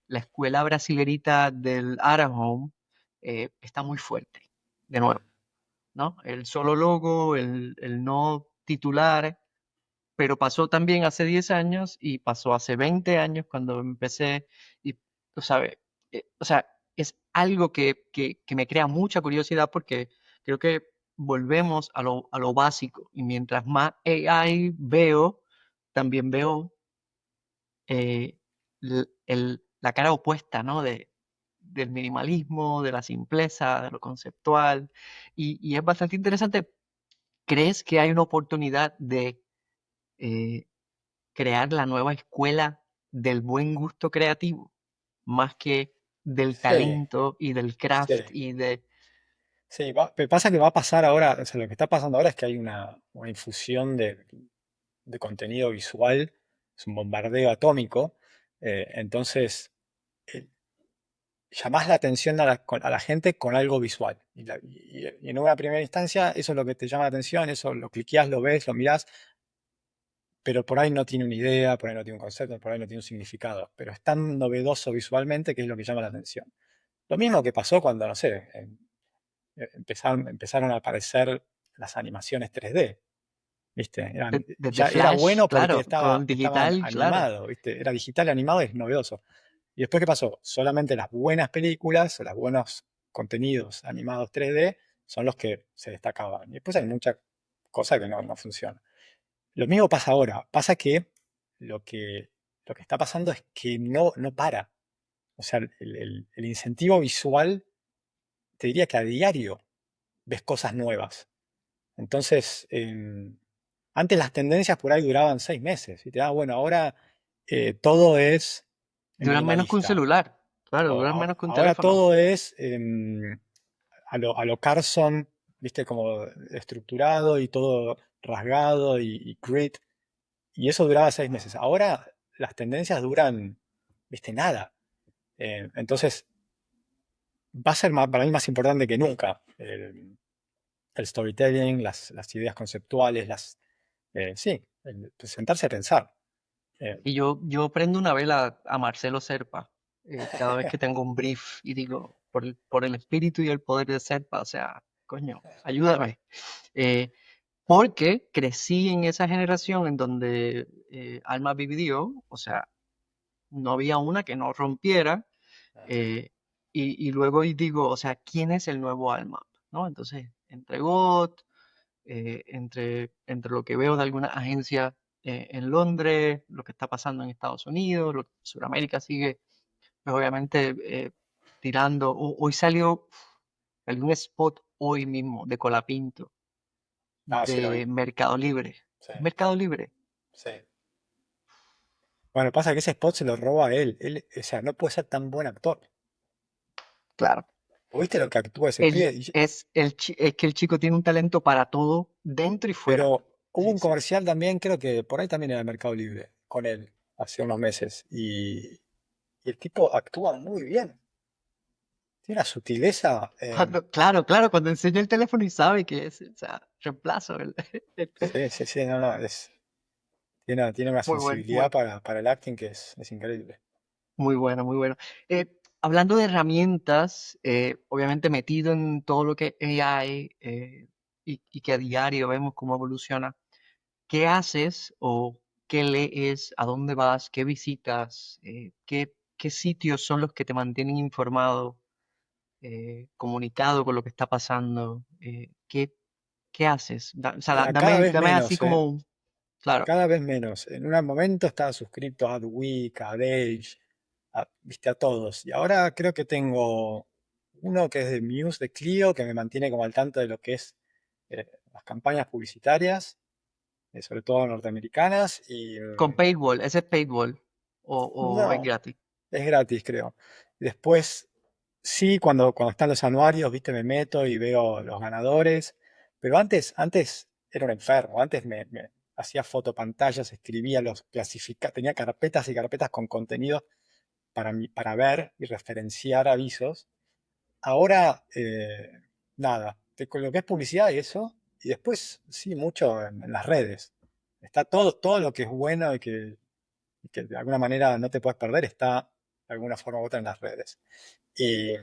la escuela brasilerita del At Home está muy fuerte, de nuevo, ¿no? El solo logo, el no titular, pero pasó también hace 10 años y pasó hace 20 años cuando empecé y, tú sabes, o sea, es algo que me crea mucha curiosidad porque creo que volvemos a lo básico y mientras más AI veo, también veo eh, la cara opuesta, ¿no? Del minimalismo, de la simpleza, de lo conceptual. Y es bastante interesante. ¿Crees que hay una oportunidad de eh, crear la nueva escuela del buen gusto creativo, más que del Sí, talento y del sí, craft y de... sí. Me pasa que va a pasar ahora, o sea, lo que está pasando ahora es que hay una infusión de contenido visual, es un bombardeo atómico, entonces eh, llamás la atención a la gente con algo visual. Y en una primera instancia eso es lo que te llama la atención, eso lo cliqueás, lo ves, lo mirás, pero por ahí no tiene una idea, por ahí no tiene un concepto, por ahí no tiene un significado, pero es tan novedoso visualmente que es lo que llama la atención. Lo mismo que pasó cuando, no sé, empezaron a aparecer las animaciones 3D, ¿viste? Desde Ya era Flash, bueno porque claro, estaba, con estaba digital, claro. animado, ¿viste? Era digital animado, es novedoso. ¿Y después qué pasó? Solamente las buenas películas o los buenos contenidos animados 3D son los que se destacaban. Y después hay muchas cosas que no funcionan. Lo mismo pasa ahora. Pasa que lo que, lo que está pasando es que no para. O sea, el incentivo visual, te diría que a diario ves cosas nuevas. Entonces, antes las tendencias por ahí duraban 6 meses. Y te das, bueno, ahora todo es Duran menos que un minimalista. celular, claro, duran menos que un Ahora teléfono. todo es a lo Carson, viste, como estructurado y todo rasgado y grit. Y eso duraba 6 meses. Ahora las tendencias duran, viste, nada. Entonces va a ser para mí más importante que nunca el storytelling, las ideas conceptuales, sí, pues, sentarse a pensar. Eh, Y yo prendo una vela a Marcelo Serpa cada vez que tengo un brief y digo, por el espíritu y el poder de Serpa, o sea, coño, ayúdame. Eh, Porque crecí en esa generación en donde Alma vivió, o sea, no había una que no rompiera. eh, y luego y digo, o sea, ¿quién es el nuevo Alma? ¿No? Entonces, entre GOT, entre lo que veo de alguna agencia en Londres, lo que está pasando en Estados Unidos, Sudamérica sigue, pues obviamente, tirando. Hoy salió un spot hoy mismo de Colapinto, sí lo de vi. Mercado Libre. Sí, ¿Es Mercado Libre? sí. Bueno, pasa que ese spot se lo roba a él. Él, o sea, no puede ser tan buen actor. Claro. ¿Viste lo que actúa ese pibe? Es que el chico tiene un talento para todo, dentro y fuera. Pero hubo Sí, un sí. comercial también, creo que por ahí también era Mercado Libre, con él, hace unos meses. Y el tipo actúa muy bien. Tiene una sutileza. Claro, cuando enseña el teléfono y sabe que es, o sea, reemplazo. Sí, sí, sí, no, no, tiene una Muy bueno, sensibilidad para el acting que es increíble. muy bueno, muy bueno. Hablando de herramientas, obviamente metido en todo lo que es AI y que a diario vemos cómo evoluciona, ¿qué haces o qué lees? ¿A dónde vas? ¿Qué visitas? ¿Qué sitios son los que te mantienen informado, comunicado con lo que está pasando? ¿Qué haces? O sea, Mira, cada dame, vez dame así menos, ¿eh? como claro, Cada vez menos. En un momento estaba suscrito a Adweek, a Dage, viste, a todos. Y ahora creo que tengo uno que es de Muse, de Clio, que me mantiene como al tanto de lo que es las campañas publicitarias, sobre todo norteamericanas. Y con paintball, ese es paintball o es no, gratis. es gratis, creo. Y después, sí, cuando están los anuarios, viste, me meto y veo los ganadores. Pero antes era un enfermo. Antes me hacía fotopantallas, escribía tenía carpetas y carpetas con contenido para ver y referenciar avisos. Ahora, nada, con lo que es publicidad y eso. Y después, sí, mucho en las redes. Está todo lo que es bueno y que de alguna manera no te puedes perder, está de alguna forma u otra en las redes. Y,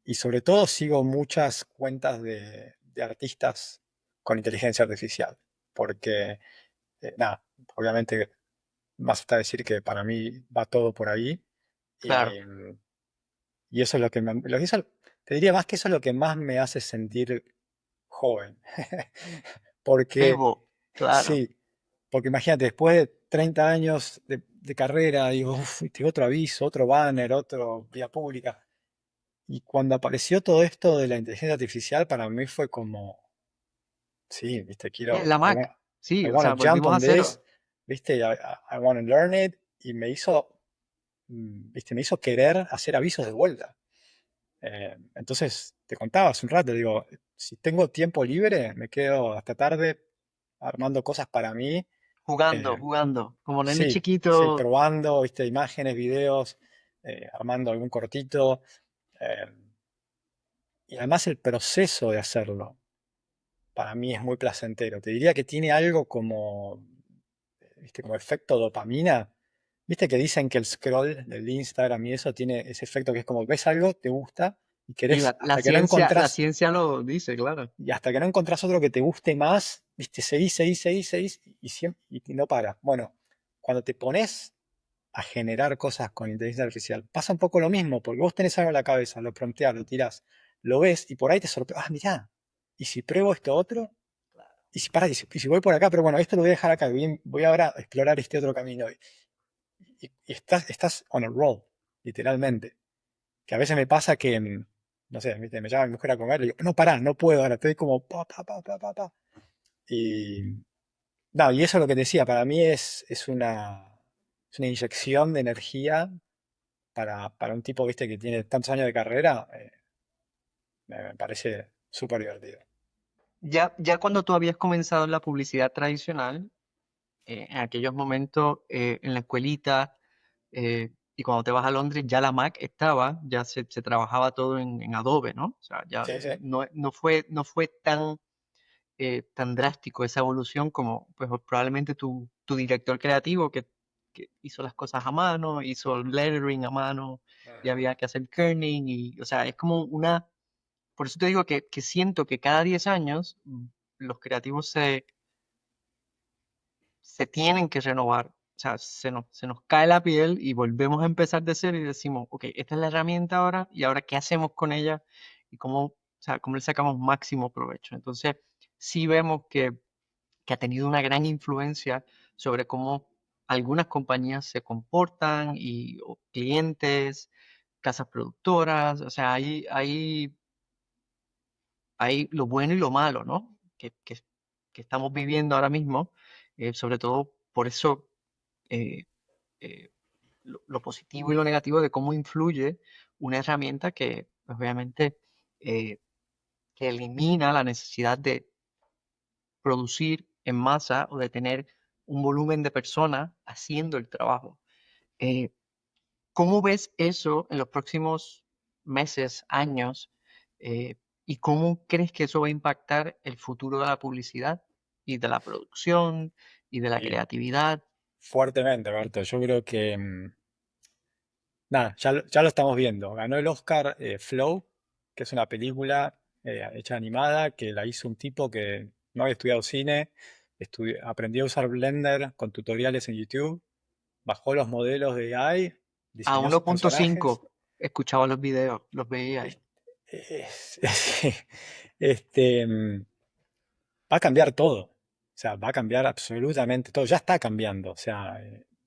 y sobre todo sigo muchas cuentas de artistas con inteligencia artificial, porque, nada, obviamente basta decir que para mí va todo por ahí. Claro, Y eso es lo que te diría más que eso es lo que más me hace sentir joven. Porque, vivo, claro. sí, porque imagínate, después de 30 años de carrera, digo, uff, viste, otro aviso, otro banner, otro vía pública. Y cuando apareció todo esto de la inteligencia artificial, para mí fue como, sí, viste, La Mac, I sí, o sea, wanna jump volvimos on a this, cero. viste, I wanna learn it, y me hizo, viste, me hizo querer hacer avisos de vuelta. Entonces, te contaba hace un rato, digo, si tengo tiempo libre, me quedo hasta tarde armando cosas para mí. Jugando, eh, jugando, como nene sí, sí, chiquito. probando, viste, imágenes, videos, armando algún cortito. eh, y además el proceso de hacerlo, para mí es muy placentero. Te diría que tiene algo como, viste, como efecto dopamina. Viste que dicen que el scroll del Instagram y eso tiene ese efecto que es como ves algo, te gusta y Y querés, hasta que no la encontrás. ciencia lo dice, claro. Y hasta que no encontrás otro que te guste más, viste, seguís y no para. Bueno, cuando te pones a generar cosas con inteligencia artificial, pasa un poco lo mismo, porque vos tenés algo en la cabeza, lo prompteás, lo tirás, lo ves y por ahí te sorprende. Ah, mirá, y si pruebo esto otro, y si, pará, y si voy por acá, pero bueno, esto lo voy a dejar acá, voy ahora a explorar este otro camino. Y estás on a roll, literalmente. Que a veces me pasa que, no sé, ¿viste? Me llama mi mujer a comer y digo, no, pará, no puedo ahora, estoy como pa, pa, pa, pa, pa, pa. Y, no, y eso es lo que te decía, para mí es una inyección de energía para un tipo, viste, que tiene tantos años de carrera, me parece súper divertido. Ya cuando tú habías comenzado en la publicidad tradicional, en aquellos momentos en la escuelita y cuando te vas a Londres, ya la Mac estaba, ya se trabajaba todo en Adobe, ¿no? O sea, ya Sí, sí. no fue tan drástico esa evolución como pues, probablemente tu director creativo que hizo las cosas a mano, hizo el lettering a mano, y Ujú. había que hacer kerning, y, o sea, es como por eso te digo que siento que cada 10 años los creativos se tienen que renovar. O sea, se nos cae la piel y volvemos a empezar de cero y decimos, ok, esta es la herramienta ahora y ahora qué hacemos con ella y cómo, o sea, cómo le sacamos máximo provecho. Entonces, sí vemos que ha tenido una gran influencia sobre cómo algunas compañías se comportan y o clientes, casas productoras, o sea, hay lo bueno y lo malo, ¿no? Que estamos viviendo ahora mismo, sobre todo por eso eh, eh, lo positivo y lo negativo de cómo influye una herramienta que pues, obviamente eh, que elimina la necesidad de producir en masa o de tener un volumen de personas haciendo el trabajo. Eh, ¿Cómo ves eso en los próximos meses, años? eh, ¿Y cómo crees que eso va a impactar el futuro de la publicidad y de la producción y de la Y creatividad? fuertemente, Berto. Yo creo que, nada, ya lo estamos viendo. Ganó el Oscar Flow, que es una película hecha animada, que la hizo un tipo que no había estudiado cine, aprendió a usar Blender con tutoriales en YouTube, bajó los modelos de AI, A diseñó sus personajes. 1.5 escuchaba los videos, los veía ahí. Sí, este, va a cambiar todo. O sea, va a cambiar absolutamente todo. Ya está cambiando. O sea,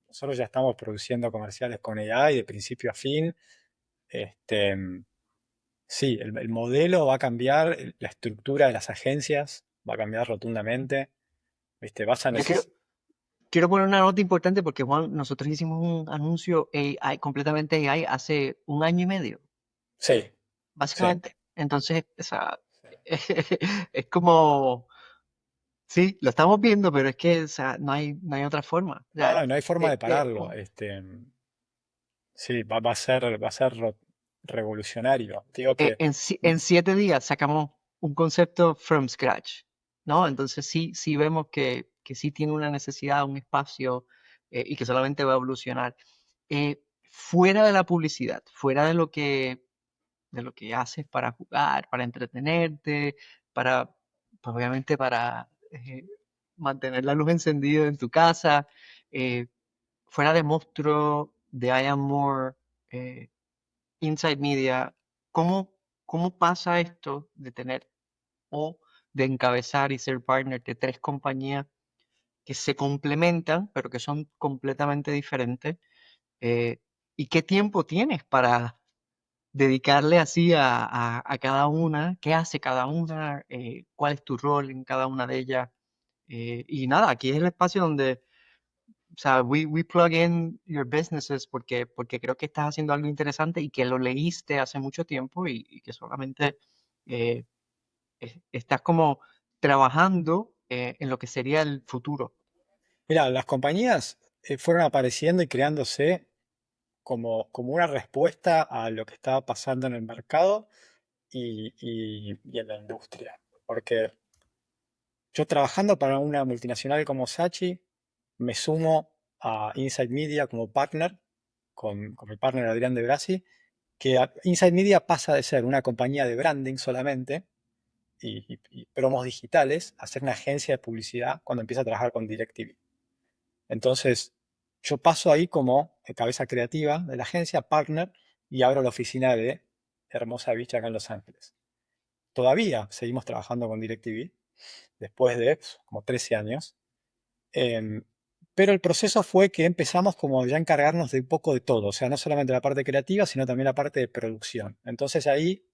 nosotros ya estamos produciendo comerciales con AI de principio a fin. Este, sí, el modelo va a cambiar, la estructura de las agencias va a cambiar rotundamente. ¿Viste? Vas a Yo quiero, necesitar. quiero poner una nota importante porque, Juan, nosotros hicimos un anuncio AI, completamente AI hace un año y medio, Sí, sí. básicamente. Entonces, o sea, es como, sí, lo estamos viendo, pero es que, o sea, no hay otra forma. O No, sea, no hay forma de pararlo. un- Sí, va a ser revolucionario. Digo que en 7 días sacamos un concepto from scratch, ¿no? Entonces sí vemos que sí tiene una necesidad, un espacio y que solamente va a evolucionar. Fuera de la publicidad, fuera de lo que haces para jugar, para entretenerte, para, pues obviamente para mantener la luz encendida en tu casa, eh, fuera de Monstruo, de I Am More, eh, Inside Media, ¿cómo, cómo pasa esto de tener o de encabezar y ser partner de tres compañías que se complementan, pero que son completamente diferentes. eh, ¿Y qué tiempo tienes para dedicarle así a cada una? ¿Qué hace cada una? ¿Cuál es tu rol en cada una de ellas? Y nada, aquí es el espacio donde, o sea, we plug in your businesses porque creo que estás haciendo algo interesante y que lo leíste hace mucho tiempo y que solamente eh, estás como trabajando en lo que sería el futuro. Mira, las compañías fueron apareciendo y creándose como una respuesta a lo que estaba pasando en el mercado y en la industria. Porque yo trabajando para una multinacional como Sachi, me sumo a Inside Media como partner, con mi partner Adrián de Brasi, que Inside Media pasa de ser una compañía de branding solamente y promos digitales a ser una agencia de publicidad cuando empieza a trabajar con DirecTV. Entonces, yo paso ahí como cabeza creativa de la agencia, partner, y abro la oficina de Hermosa Beach acá en Los Ángeles. Todavía seguimos trabajando con DirecTV después de como 13 años. em, pero el proceso fue que empezamos como ya a encargarnos de un poco de todo, o sea, no solamente la parte creativa, sino también la parte de producción. Entonces ahí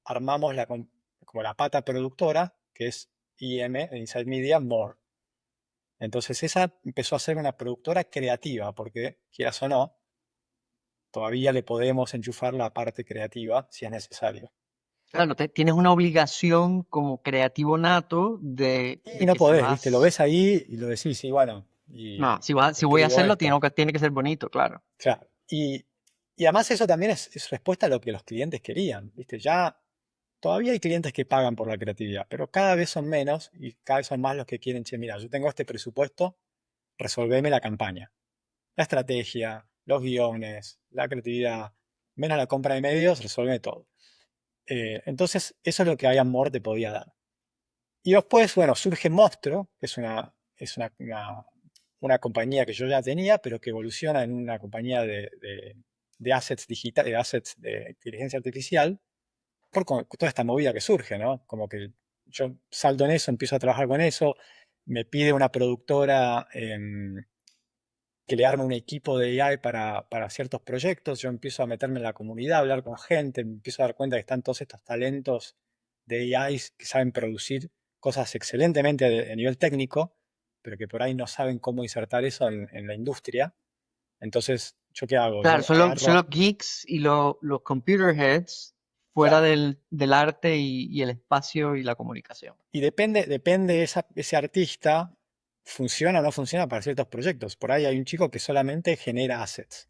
armamos como la pata productora, que es IM, Inside Media More. Entonces esa empezó a ser una productora creativa, porque quieras o no, todavía le podemos enchufar la parte creativa si es necesario. Claro, tienes una obligación como creativo nato Y de no que si podés, ¿viste? Lo vas, ves ahí y lo decís, sí, bueno, no, y si voy a escribo hacerlo, esto. tiene que ser bonito, claro. Claro. Y además eso también es respuesta a lo que los clientes querían, ¿viste? Ya todavía hay clientes que pagan por la creatividad, pero cada vez son menos y cada vez son más los que quieren, che, mira, yo tengo este presupuesto, resolveme la campaña. La estrategia, los guiones, la creatividad, menos la compra de medios, resuelve todo. Entonces, eso es lo que IamMore te podía dar. Y después, bueno, surge Monstruo, que es una compañía que yo ya tenía, pero que evoluciona en una compañía de assets digitales, de assets de inteligencia artificial, por toda esta movida que surge, ¿no? Como que yo salto en eso, empiezo a trabajar con eso, me pide una productora que le arme un equipo de AI para ciertos proyectos, yo empiezo a meterme en la comunidad, a hablar con gente, me empiezo a dar cuenta que están todos estos talentos de AIs que saben producir cosas excelentemente a nivel técnico, pero que por ahí no saben cómo insertar eso en la industria. Entonces, ¿yo qué hago? Claro, Yo son agarro, los geeks y los computer heads fuera claro, del arte y el espacio y la comunicación. y depende ese artista, funciona o no funciona para ciertos proyectos. Por ahí hay un chico que solamente genera assets,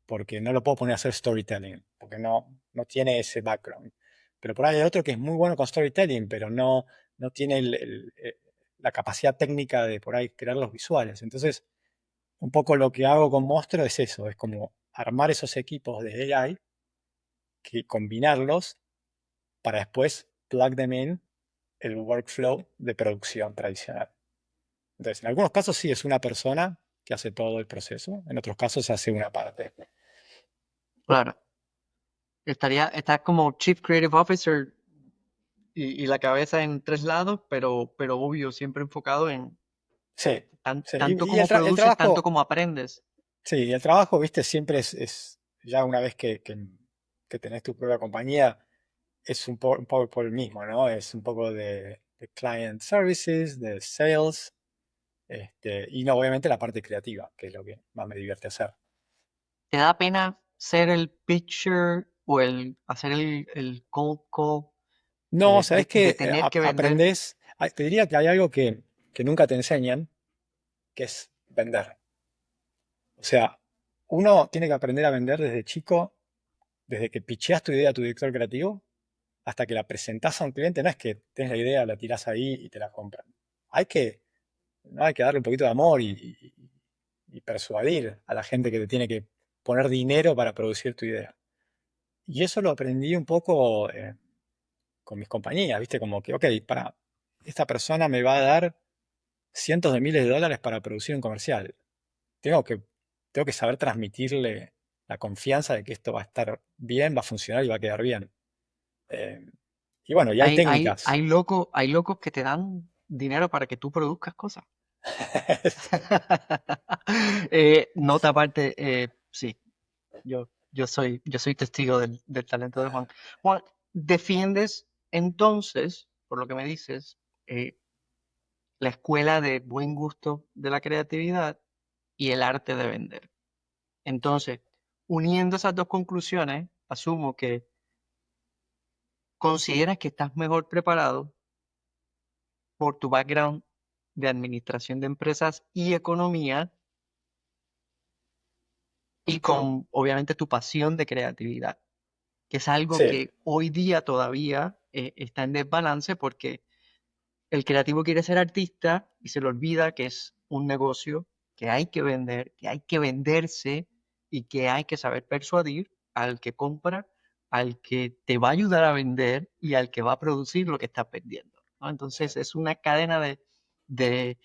porque no lo puedo poner a hacer storytelling, porque no tiene ese background. Pero por ahí hay otro que es muy bueno con storytelling, pero no tiene la capacidad técnica de por ahí crear los visuales. Entonces, un poco lo que hago con Monstruo es eso, es como armar esos equipos de AI, que combinarlos para después plug them in el workflow de producción tradicional. Entonces, en algunos casos sí es una persona que hace todo el proceso, en otros casos hace una parte. Claro, estás como Chief Creative Officer y la cabeza en tres lados, pero obvio, siempre enfocado en Sí, sí. tanto Y como el produces, tanto trabajo, como aprendes. sí, el trabajo, viste, siempre ya una vez que tenés tu propia compañía, es un poco por el mismo, ¿no? Es un poco de client services, de sales, y no, obviamente la parte creativa, que es lo que más me divierte hacer. ¿Te da pena ser el pitcher o el hacer el cold call No, sabés de que tener que vender? aprendés, te diría que hay algo que nunca te enseñan, que es vender. O sea, uno tiene que aprender a vender desde chico, desde que picheas tu idea a tu director creativo, hasta que la presentás a un cliente. No es que tenés la idea, la tirás ahí y te la compran. Hay que, ¿no? Hay que darle un poquito de amor y persuadir a la gente que te tiene que poner dinero para producir tu idea. Y eso lo aprendí un poco con mis compañías, ¿viste? Como que, ok, esta persona me va a dar cientos de miles de dólares para producir un comercial. Tengo que, tengo que saber transmitirle la confianza de que esto va a estar bien, va a funcionar y va a quedar bien. Eh, y bueno, y hay técnicas. Hay locos que te dan dinero para que tú produzcas cosas. Sí, Nota aparte, sí, yo soy testigo del talento de Juan. Juan, defiendes entonces, por lo que me dices, eh, la escuela de buen gusto de la creatividad y el arte de vender. Entonces, uniendo esas dos conclusiones, asumo que consideras que estás mejor preparado por tu background de administración de empresas y economía y con, obviamente, tu pasión de creatividad, que es algo sí, que hoy día todavía está en desbalance porque el creativo quiere ser artista y se le olvida que es un negocio, que hay que vender, que hay que venderse y que hay que saber persuadir al que compra, al que te va a ayudar a vender y al que va a producir lo que estás vendiendo, ¿no? sí, Entonces es una cadena de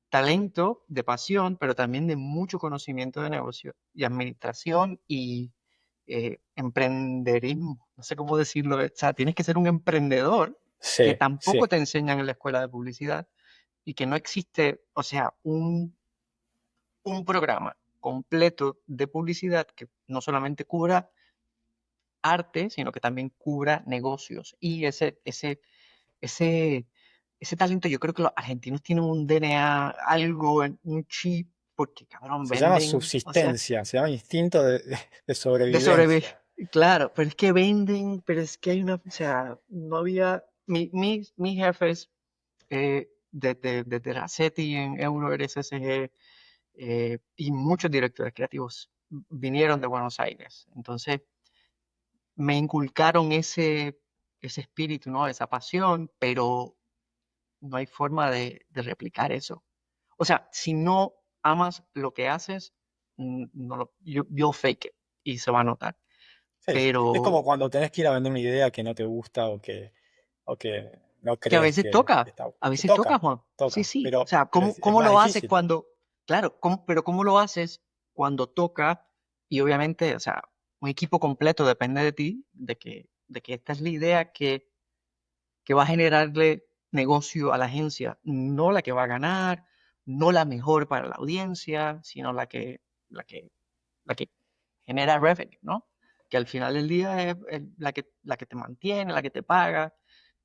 talento, de pasión, pero también de mucho conocimiento de negocio y administración y emprenderismo. No sé cómo decirlo. O sea, tienes que ser un emprendedor que sí, tampoco sí, te enseñan en la escuela de publicidad y que no existe, o sea, un programa completo de publicidad que no solamente cubra arte, sino que también cubra negocios. Y ese, ese talento, yo creo que los argentinos tienen un DNA, algo, un chip, porque cabrón, se llama venden, o sea, subsistencia, se llama instinto de de sobrevivir. sobrevivencia. Claro, pero es que venden, pero es que hay una, o sea, no había, mis jefes, desde la SETI en Euro RSSG, y muchos directores creativos vinieron de Buenos Aires. Entonces, me inculcaron ese espíritu, ¿no? Esa pasión, pero no hay forma de replicar eso. O sea, si no amas lo que haces, no you'll fake it y se va a notar. Sí, es como Pero cuando tenés que ir a vender una idea que no te gusta o que no que crees que está. a Te veces toca, toca, Juan. Sí, toca, sí. O sea, pero es ¿cómo más lo haces difícil. cuando, claro, pero cómo lo haces cuando toca? Y obviamente, o sea, un equipo completo depende de ti, de que esta es la idea que va a generarle negocio a la agencia, no la que va a ganar, no la mejor para la audiencia, sino la que, la que genera revenue, ¿no? Que al final del día es la que te mantiene, la que te paga.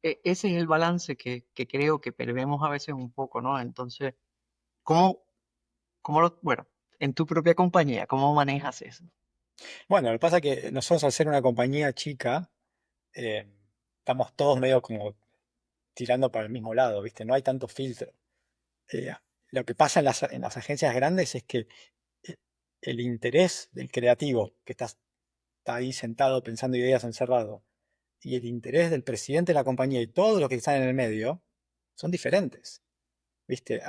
Ese es el balance que creo que perdemos a veces un poco, ¿no? Entonces, ¿cómo, bueno, en tu propia compañía, cómo manejas eso? Bueno, lo que pasa es que nosotros al ser una compañía chica, eh, estamos todos medio como tirando para el mismo lado, ¿viste? No hay tanto filtro. Eh, lo que pasa en las agencias grandes es que eh, el interés del creativo, que está ahí sentado pensando ideas encerrado, y el interés del presidente de la compañía y todo lo que está en el medio, son diferentes. ¿Viste?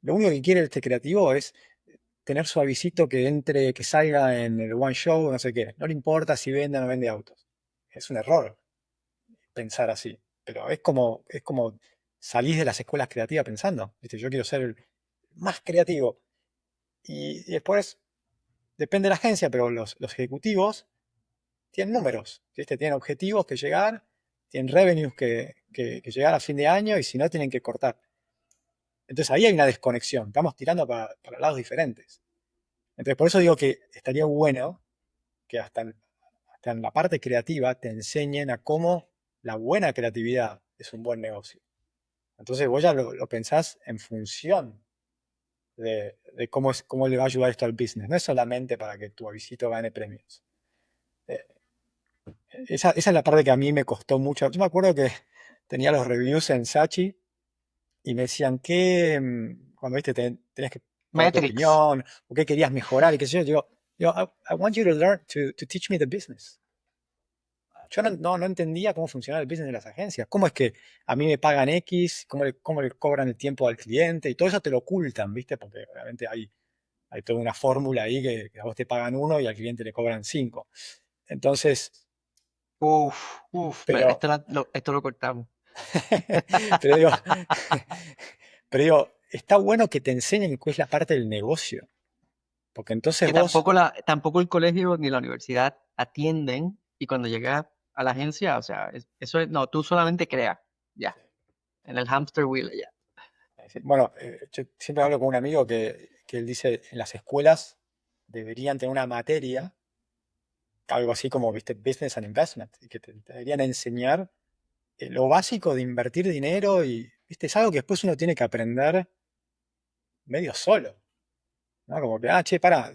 Lo único que quiere este creativo es tener su avisito que entre, que salga en el One Show, no sé qué. No le importa si vende o no vende autos. Es un error pensar así. Pero es como salís de las escuelas creativas pensando. ¿Viste? Yo quiero ser el más creativo. Y después, depende de la agencia, pero los ejecutivos tienen números, ¿viste? Tienen objetivos que llegar, tienen revenues que llegar a fin de año y si no tienen que cortar. Entonces ahí hay una desconexión, estamos tirando para lados diferentes. Entonces por eso digo que estaría bueno que hasta en la parte creativa te enseñen a cómo la buena creatividad es un buen negocio. Entonces vos ya lo pensás en función de cómo le va a ayudar esto al business. No es solamente para que tu avisito gane premios. Eh, esa es la parte que a mí me costó mucho. Yo me acuerdo que tenía los reviews en Sachi y me decían que cuando viste tenés que poner tu Metrics. opinión o qué querías mejorar y qué sé yo, digo, I want you to learn to teach me the business. Yo no entendía cómo funcionaba el business de las agencias. ¿Cómo es que a mí me pagan X? ¿Cómo le cobran el tiempo al cliente? Y todo eso te lo ocultan, ¿viste? Porque obviamente hay toda una fórmula ahí que a vos te pagan uno y al cliente le cobran cinco. Entonces, Uf, uf, pero, esto lo cortamos. pero digo, pero digo, está bueno que te enseñen qué es la parte del negocio. Porque entonces Que vos, tampoco el colegio ni la universidad atienden y cuando llegas a la agencia, o sea, eso es, no, tú solamente creas, ya, en el hamster wheel, ya. Sí. Bueno, yo siempre hablo con un amigo que él dice, en las escuelas deberían tener una materia, algo así como, viste, Business and Investment, y que te deberían enseñar lo básico de invertir dinero y, viste, es algo que después uno tiene que aprender medio solo, ¿no? Como que, che, pará,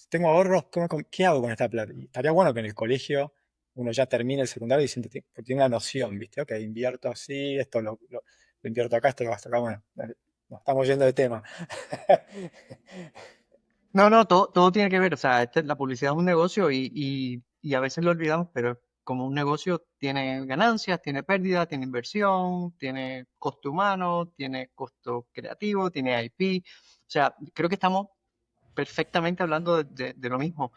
tengo ahorros, ¿qué hago con esta plata? Y estaría bueno que en el colegio uno ya termine el secundario diciendo, tiene una noción, ¿viste? Ok, invierto así, esto lo invierto acá, esto lo gasto acá, bueno, dale, nos estamos yendo de tema. No, no, todo tiene que ver. O sea, la publicidad es un negocio y a veces lo olvidamos, pero como un negocio tiene ganancias, tiene pérdidas, tiene inversión, tiene costo humano, tiene costo creativo, tiene IP. O sea, creo que estamos perfectamente hablando de lo mismo.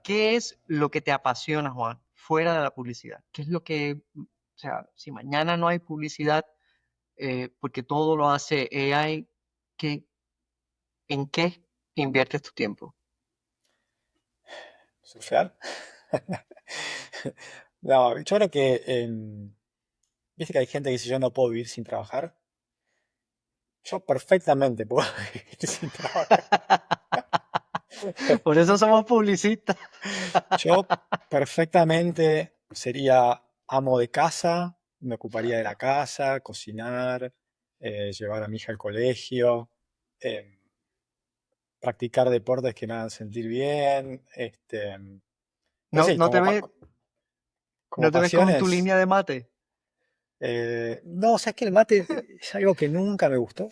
¿Qué es lo que te apasiona, Juan, fuera de la publicidad? ¿Qué es lo que, o sea, si mañana no hay publicidad, porque todo lo hace AI, ¿qué, en qué inviertes tu tiempo? ¿Surfear? No, yo creo que, viste que hay gente que dice yo no puedo vivir sin trabajar. Yo perfectamente puedo vivir sin trabajar. Por eso somos publicistas. Yo perfectamente sería amo de casa, me ocuparía de la casa, cocinar, llevar a mi hija al colegio, em, practicar deportes que me hagan sentir bien. Pero No, sí, como no te ves como en tu pasiones. línea de mate. No, o sea, es que el mate es algo que nunca me gustó.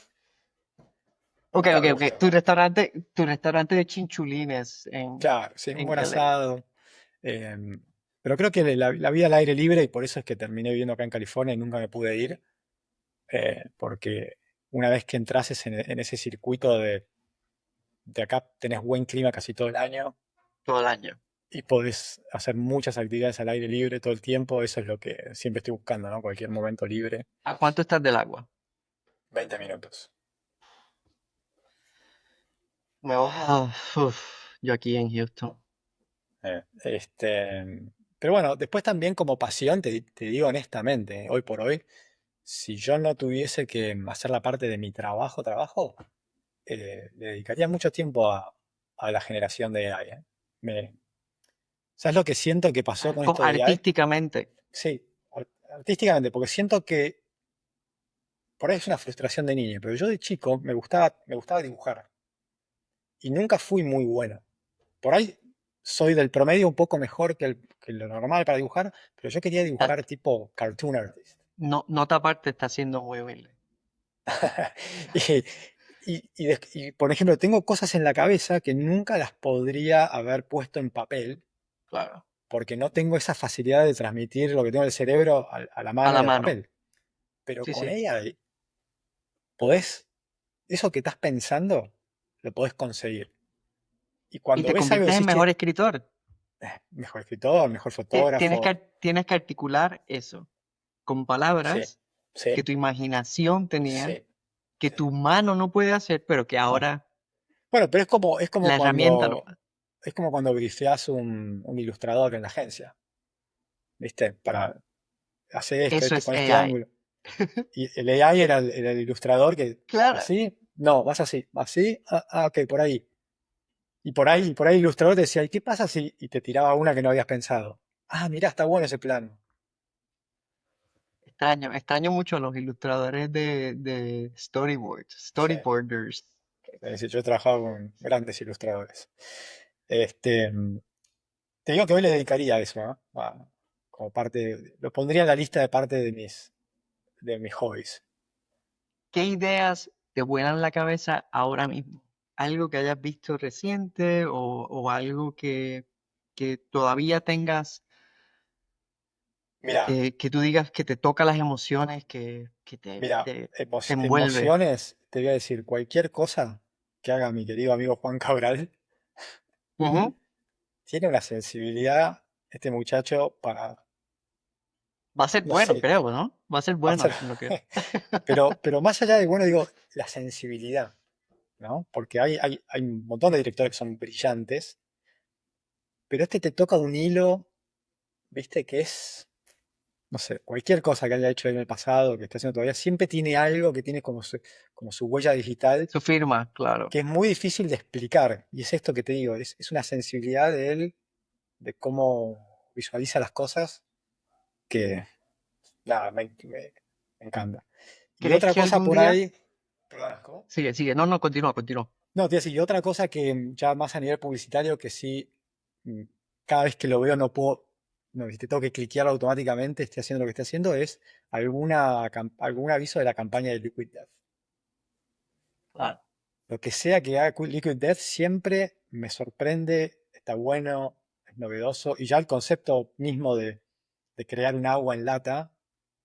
Ok, Nunca ok, me ok. gustó. Tu restaurante de chinchulines Claro, sí, un en buen LA. asado. em, pero creo que la vida al aire libre, y por eso es que terminé viviendo acá en California y nunca me pude ir, porque una vez que entrases en ese circuito de acá tenés buen clima casi todo el año Todo el año. y podés hacer muchas actividades al aire libre todo el tiempo, eso es lo que siempre estoy buscando, ¿no? Cualquier momento libre, ¿A cuánto estás del agua? 20 minutos. Yo aquí en Houston. Eh, este, pero bueno, después también como pasión, te digo honestamente, hoy por hoy, si yo no tuviese que hacer la parte de mi trabajo, le dedicaría mucho tiempo a la generación de AI, ¿eh? ¿Sabes lo que siento que pasó con esto de AI? Artísticamente, Sí, artísticamente, porque siento que por ahí es una frustración de niño, pero yo de chico me gustaba dibujar y nunca fui muy bueno. Por ahí soy del promedio un poco mejor que lo normal para dibujar, pero yo quería ta- dibujar tipo cartoon artist. no, nota aparte está siendo muy humilde. Y, y, por ejemplo, tengo cosas en la cabeza que nunca las podría haber puesto en papel Claro. porque no tengo esa facilidad de transmitir lo que tengo en el cerebro a la A mano la y al mano. papel. Pero Sí, con sí. AI podés, eso que estás pensando, lo podés conseguir. Y Y cuando te ves algo conviertes en decís, mejor che, escritor. mejor escritor, mejor Tienes fotógrafo. tienes que articular eso con Sí, palabras que sí, tu imaginación tenía, sí, que sí. tu mano no puede hacer, pero que No. ahora Bueno, pero la herramienta lo puede. es como cuando brifeás un ilustrador en la agencia, ¿viste? Para hacer Eso esto es con este AI. ángulo. Y el AI era el ilustrador que, Claro. así, no, vas así, ok, por ahí. Y por ahí el ilustrador te decía, ¿y qué pasa si? Y te tiraba una que no habías pensado. Ah, mirá, está bueno ese plano. Extraño mucho a los ilustradores de storyboards, Sí. storyboarders. Es decir, yo he trabajado con grandes ilustradores. Este, te digo que hoy le dedicaría a eso, ¿no? Como lo pondría en la lista de parte de mis hobbies. ¿Qué ideas te vuelan la cabeza ahora mismo? ¿Algo que hayas visto reciente o algo que todavía tengas, Mira, que tú digas que te toca las emociones, que mira, te envuelve? emociones, te voy a decir, cualquier cosa que haga mi querido amigo Juan Cabral, Ujú. tiene una sensibilidad, este muchacho, Va a ser no bueno, sé, creo, ¿no? Va a ser va a bueno, ser, lo que... pero más allá de, bueno, digo, la sensibilidad, ¿no? Porque hay un montón de directores que son brillantes, pero este te toca un hilo, viste, que es, no sé, cualquier cosa que haya hecho en el pasado, que esté haciendo todavía, siempre tiene algo que tiene como su huella digital, Su firma, claro. que es muy difícil de explicar. Y es esto que te digo, es una sensibilidad de él, de cómo visualiza las cosas, que nada, me encanta. Y ¿Crees otra que cosa algún por día... ahí, perdón, ¿cómo? Sigue, sigue. No, no, continúa, continúa. No, te iba a decir, y otra cosa que ya más a nivel publicitario, que sí, mm, cada vez que lo veo no puedo, no, viste, tengo que cliquear automáticamente, esté haciendo lo que esté haciendo, es algún aviso de la campaña de Liquid Death. Claro. Lo que sea que haga Liquid Death siempre me sorprende, está bueno, es novedoso, y ya el concepto mismo de crear un agua en lata,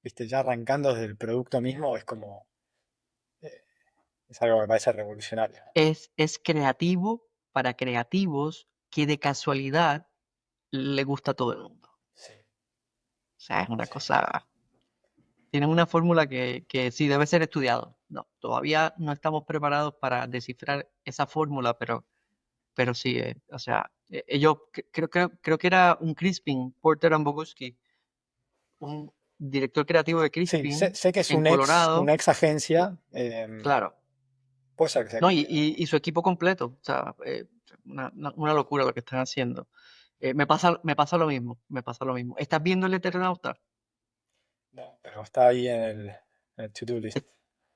viste, ya arrancando desde el producto mismo, es como, eh, es algo que me parece revolucionario. Es creativo para creativos que de casualidad le gusta a todo el mundo. Sí, O sea, es una sí. cosa... Tienen una fórmula que sí debe ser estudiado. No, todavía no estamos preparados para descifrar esa fórmula, pero sí, o sea, ellos, creo que era un Crispin, Porter and Bogusky, un director creativo de Sí, sé, Crispin sé que es en una Colorado, ex agencia. claro, Puede ser que sea ¿no? Y, Crispin. y su equipo completo, o sea, una locura lo que están haciendo. Me pasa lo mismo, me pasa lo mismo. ¿Estás viendo el Eternauta? No, pero está ahí en el to-do list.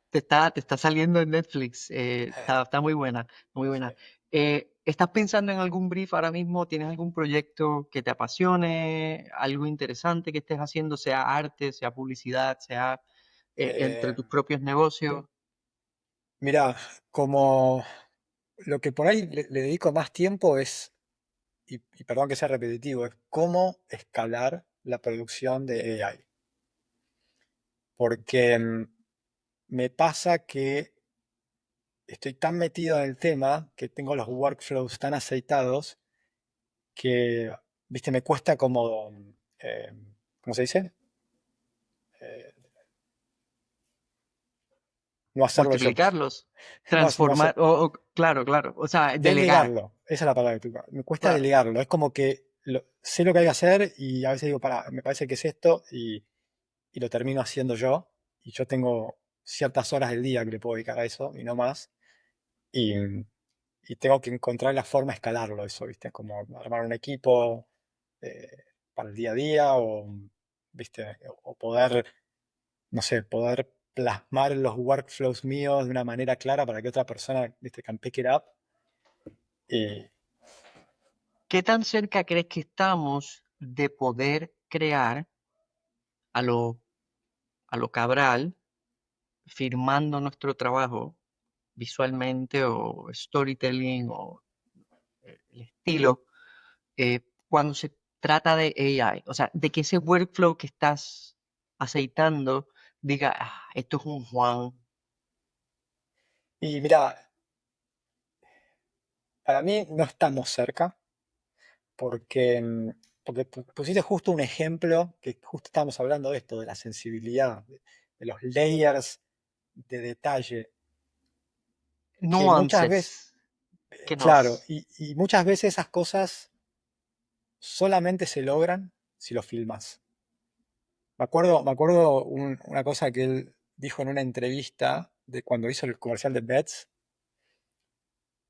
Te está saliendo en Netflix, está muy buena, muy Sí. buena. ¿Estás pensando en algún brief ahora mismo? ¿Tienes algún proyecto que te apasione? ¿Algo interesante que estés haciendo, sea arte, sea publicidad, sea entre Eh, tus propios negocios? Mira, como lo que por ahí le dedico más tiempo es, y perdón que sea repetitivo, es cómo escalar la producción de AI. Porque me pasa que estoy tan metido en el tema, que tengo los workflows tan aceitados, que, viste, me cuesta como, eh, ¿cómo se dice? Eh, no hacerlo yo. Multiplicarlos, No transformar, claro, claro, o sea, delegar. delegarlo. Esa es la palabra que me cuesta Claro, delegarlo. Es como que sé lo que hay que hacer y a veces digo, para, me parece que es esto y lo termino haciendo yo. Y yo tengo ciertas horas del día que le puedo dedicar a eso y no más. Y, y tengo que encontrar la forma de escalarlo, eso, ¿viste? Como armar un equipo para el día a día ¿viste? O poder, no sé, poder plasmar los workflows míos de una manera clara para que otra persona, ¿viste? Can pick it up. Y ¿qué tan cerca crees que estamos de poder crear a lo, a lo Cabral, firmando nuestro trabajo visualmente o storytelling o el estilo, cuando se trata de AI? O sea, de que ese workflow que estás aceitando diga, "Ah, esto es un Juan". Y mira, para mí no estamos cerca, porque, porque pusiste justo un ejemplo, que justo estábamos hablando de esto, de la sensibilidad, de los layers de detalle, que muchas veces, Nuances que claro, nos... y muchas veces esas cosas solamente se logran si lo filmas. Me acuerdo una cosa que él dijo en una entrevista de cuando hizo el comercial de Betts,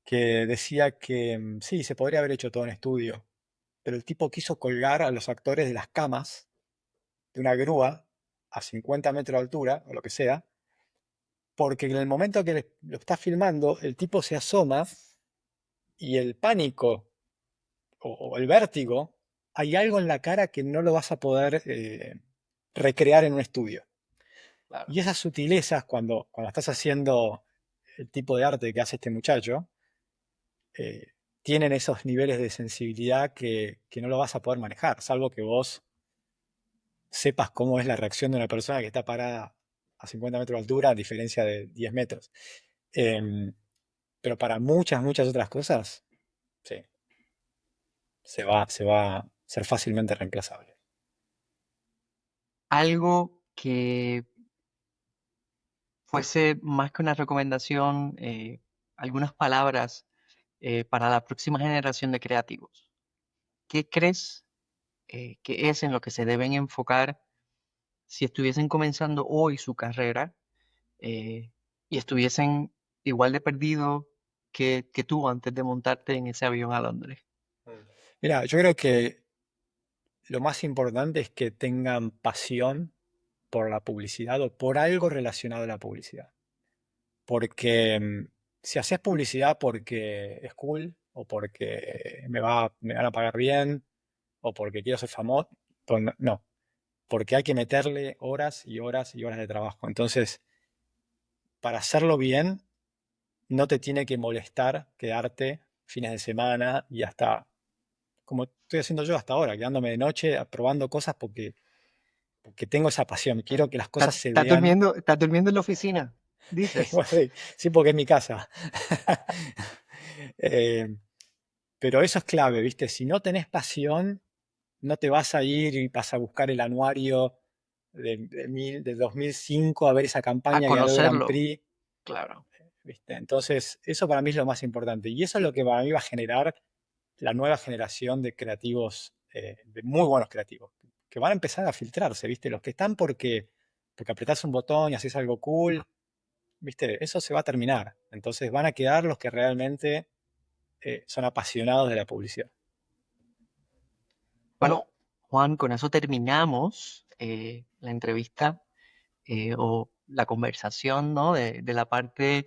que decía que sí, se podría haber hecho todo en estudio, pero el tipo quiso colgar a los actores de las camas de una grúa a 50 metros de altura, o lo que sea, porque en el momento que lo está filmando, el tipo se asoma y el pánico o el vértigo, hay algo en la cara que no lo vas a poder recrear en un estudio. Claro. Y esas sutilezas, cuando estás haciendo el tipo de arte que hace este muchacho, eh, tienen esos niveles de sensibilidad que no lo vas a poder manejar, salvo que vos sepas cómo es la reacción de una persona que está parada a 50 metros de altura, a diferencia de 10 metros. Em, pero para muchas, muchas otras cosas, sí, se va a ser fácilmente reemplazable. Algo que fuese más que una recomendación, algunas palabras para la próxima generación de creativos. ¿Qué crees que es en lo que se deben enfocar si estuviesen comenzando hoy su carrera eh, y estuviesen igual de perdidos que tú antes de montarte en ese avión a Londres? Mira, yo creo que lo más importante es que tengan pasión por la publicidad o por algo relacionado a la publicidad. Porque si haces publicidad porque es cool o porque me van a pagar bien o porque quiero ser famoso, pues no, no, porque hay que meterle horas y horas y horas de trabajo. Entonces, para hacerlo bien, no te tiene que molestar quedarte fines de semana y hasta, como estoy haciendo yo hasta ahora, quedándome de noche probando cosas porque tengo esa pasión. Quiero que las cosas se vean. Estás durmiendo en la oficina? Dices. Bueno, sí, sí, porque es mi casa. Eh, pero eso es clave, ¿viste? Si no tenés pasión, no te vas a ir y vas a buscar el anuario de 2005 a ver esa A campaña que ganó el Grand conocerlo, Prix, claro. ¿viste? Entonces, eso para mí es lo más importante. Y eso es lo que para mí va a generar la nueva generación de creativos, de muy buenos creativos, que van a empezar a filtrarse, ¿viste? Los que están porque apretás un botón y haces algo cool, ¿viste? Eso se va a terminar. Entonces van a quedar los que realmente son apasionados de la publicidad. Bueno, Juan, con eso terminamos la entrevista o la conversación, ¿no? De la parte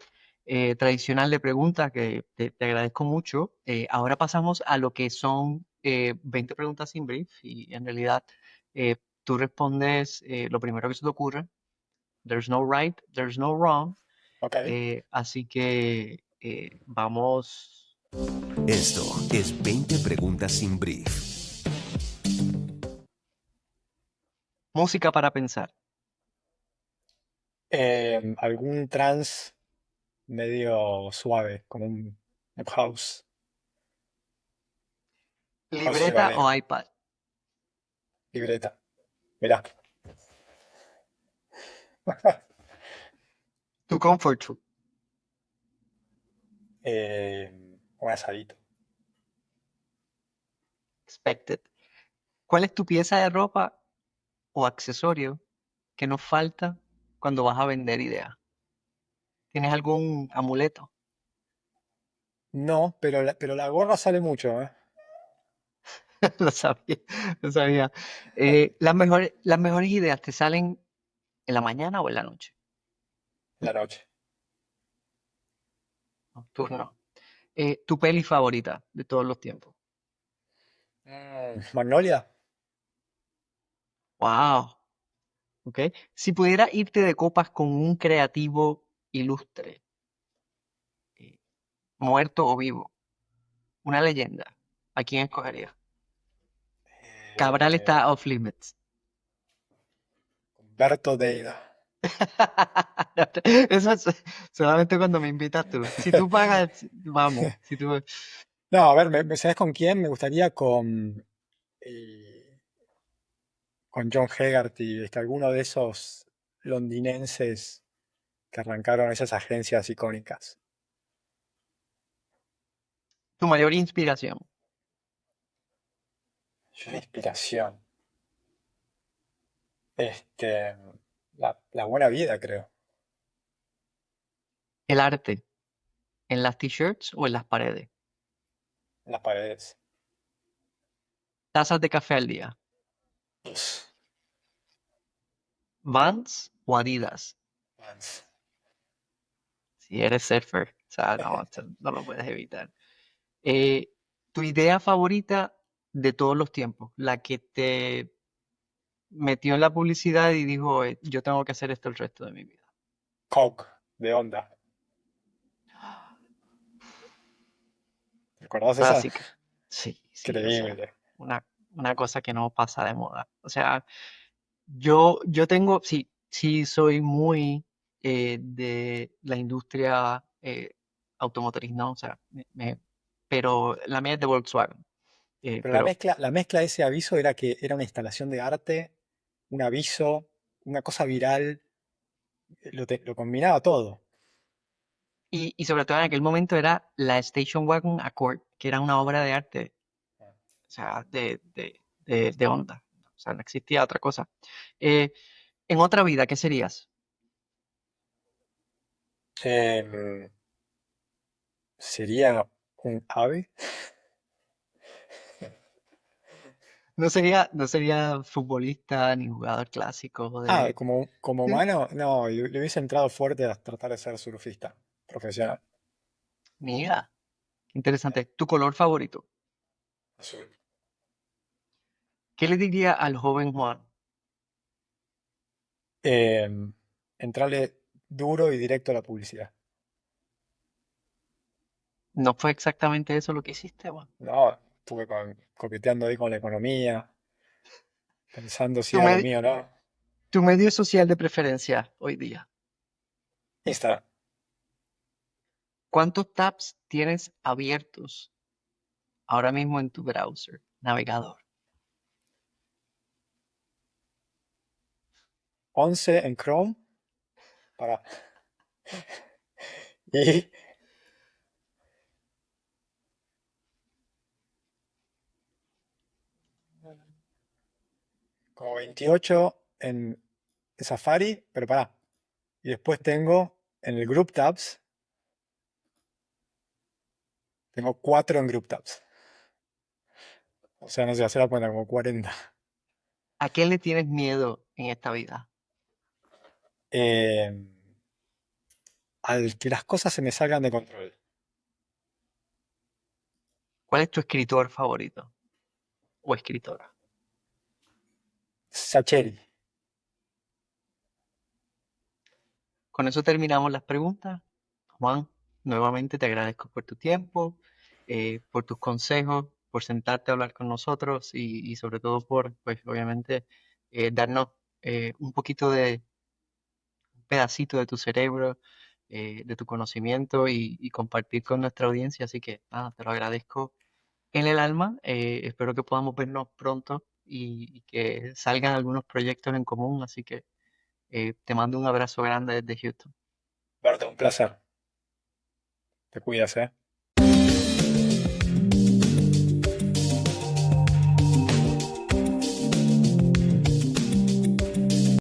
tradicional de preguntas, que te agradezco mucho. Ahora pasamos a lo que son 20 preguntas sin brief y en realidad eh, tú respondes lo primero que se te ocurre. There's no right, there's no wrong. ¿Ok? Así que vamos. Esto es 20 preguntas sin brief. Música para pensar. Algún trance medio suave, como un house. House ¿Libreta llevaría. o iPad? Libreta. Mirá. Tu comfort food. Un asadito. Expected. ¿Cuál es tu pieza de ropa o accesorio que nos falta cuando vas a vender ideas? ¿Tienes algún amuleto? No, pero la gorra sale mucho, ¿eh? Lo sabía, lo sabía. Las mejores ideas te salen en la mañana o en la noche. La noche. Nocturno. ¿Tu peli favorita de todos los tiempos? Magnolia. Wow. ¿Ok? Si pudiera irte de copas con un creativo ilustre, eh, muerto o vivo, una leyenda, ¿a quién escogerías? Cabral Eh, está off limits. Berto Deida. Eso es solamente cuando me invitas tú. Si tú pagas, vamos. Si tú... No, a ver, ¿sabes con quién? Me gustaría eh, con John Hegarty, alguno de esos londinenses que arrancaron esas agencias icónicas. Tu mayor inspiración. Yo de inspiración. Este, la buena vida, creo. El arte. ¿En las t-shirts o en las paredes? En las paredes. Tazas de café al día. Uf, Vans o Adidas. Vans. Si eres surfer. O sea, no, esto no lo puedes evitar. Eh, tu idea favorita de todos los tiempos. La que te metió en la publicidad y dijo, yo tengo que hacer esto el resto de mi vida. Coke, de onda. ¿Recordás esa? Clásica. Sí, sí, o sea, Increíble. una, una cosa que no pasa de moda. O sea, yo tengo, sí, sí soy muy de la industria automotriz, ¿no? O sea, pero la mía es de Volkswagen. Pero Pero, la mezcla de ese aviso era que era una instalación de arte, un aviso, una cosa viral, lo combinaba todo. y sobre todo en aquel momento era la Station Wagon Accord, que era una obra de arte, o sea, de onda. O sea, no existía otra cosa. Eh, En otra vida, ¿qué serías? Em, ¿Sería un ave? No sería futbolista ni jugador clásico Ah, de... como ¿Sí? humano, no, le hubiese entrado fuerte a tratar de ser surfista profesional. Mira, qué interesante. ¿Tu color favorito? Azul. ¿Qué le diría al joven Juan? Em, Entrarle duro y directo a la publicidad. No fue exactamente eso lo que hiciste, Juan. No, estuve coqueteando ahí con la economía, pensando si Tu, era lo me- mío o no. tu medio social de preferencia hoy día. Instagram, ¿Cuántos tabs tienes abiertos ahora mismo en tu browser, navegador? 11 en Chrome, para, y como 28 en Safari, pero pará. Y después tengo en el Group Tabs, tengo 4 en Group Tabs. O sea, no sé, hacer la cuenta como 40. ¿A qué le tienes miedo en esta vida? Eh, Al que las cosas se me salgan de control. ¿Cuál es tu escritor favorito o escritora? Sacheri. Con eso terminamos las preguntas. Juan, nuevamente te agradezco por tu tiempo, por tus consejos, por sentarte a hablar con nosotros y sobre todo por, pues obviamente, darnos un poquito de un pedacito de tu cerebro, de tu conocimiento y compartir con nuestra audiencia. Así que nada, te lo agradezco en el alma. Espero que podamos vernos pronto y que salgan algunos proyectos en común. Así que te mando un abrazo grande desde Houston. Berta, un placer. Te cuidas, ¿eh?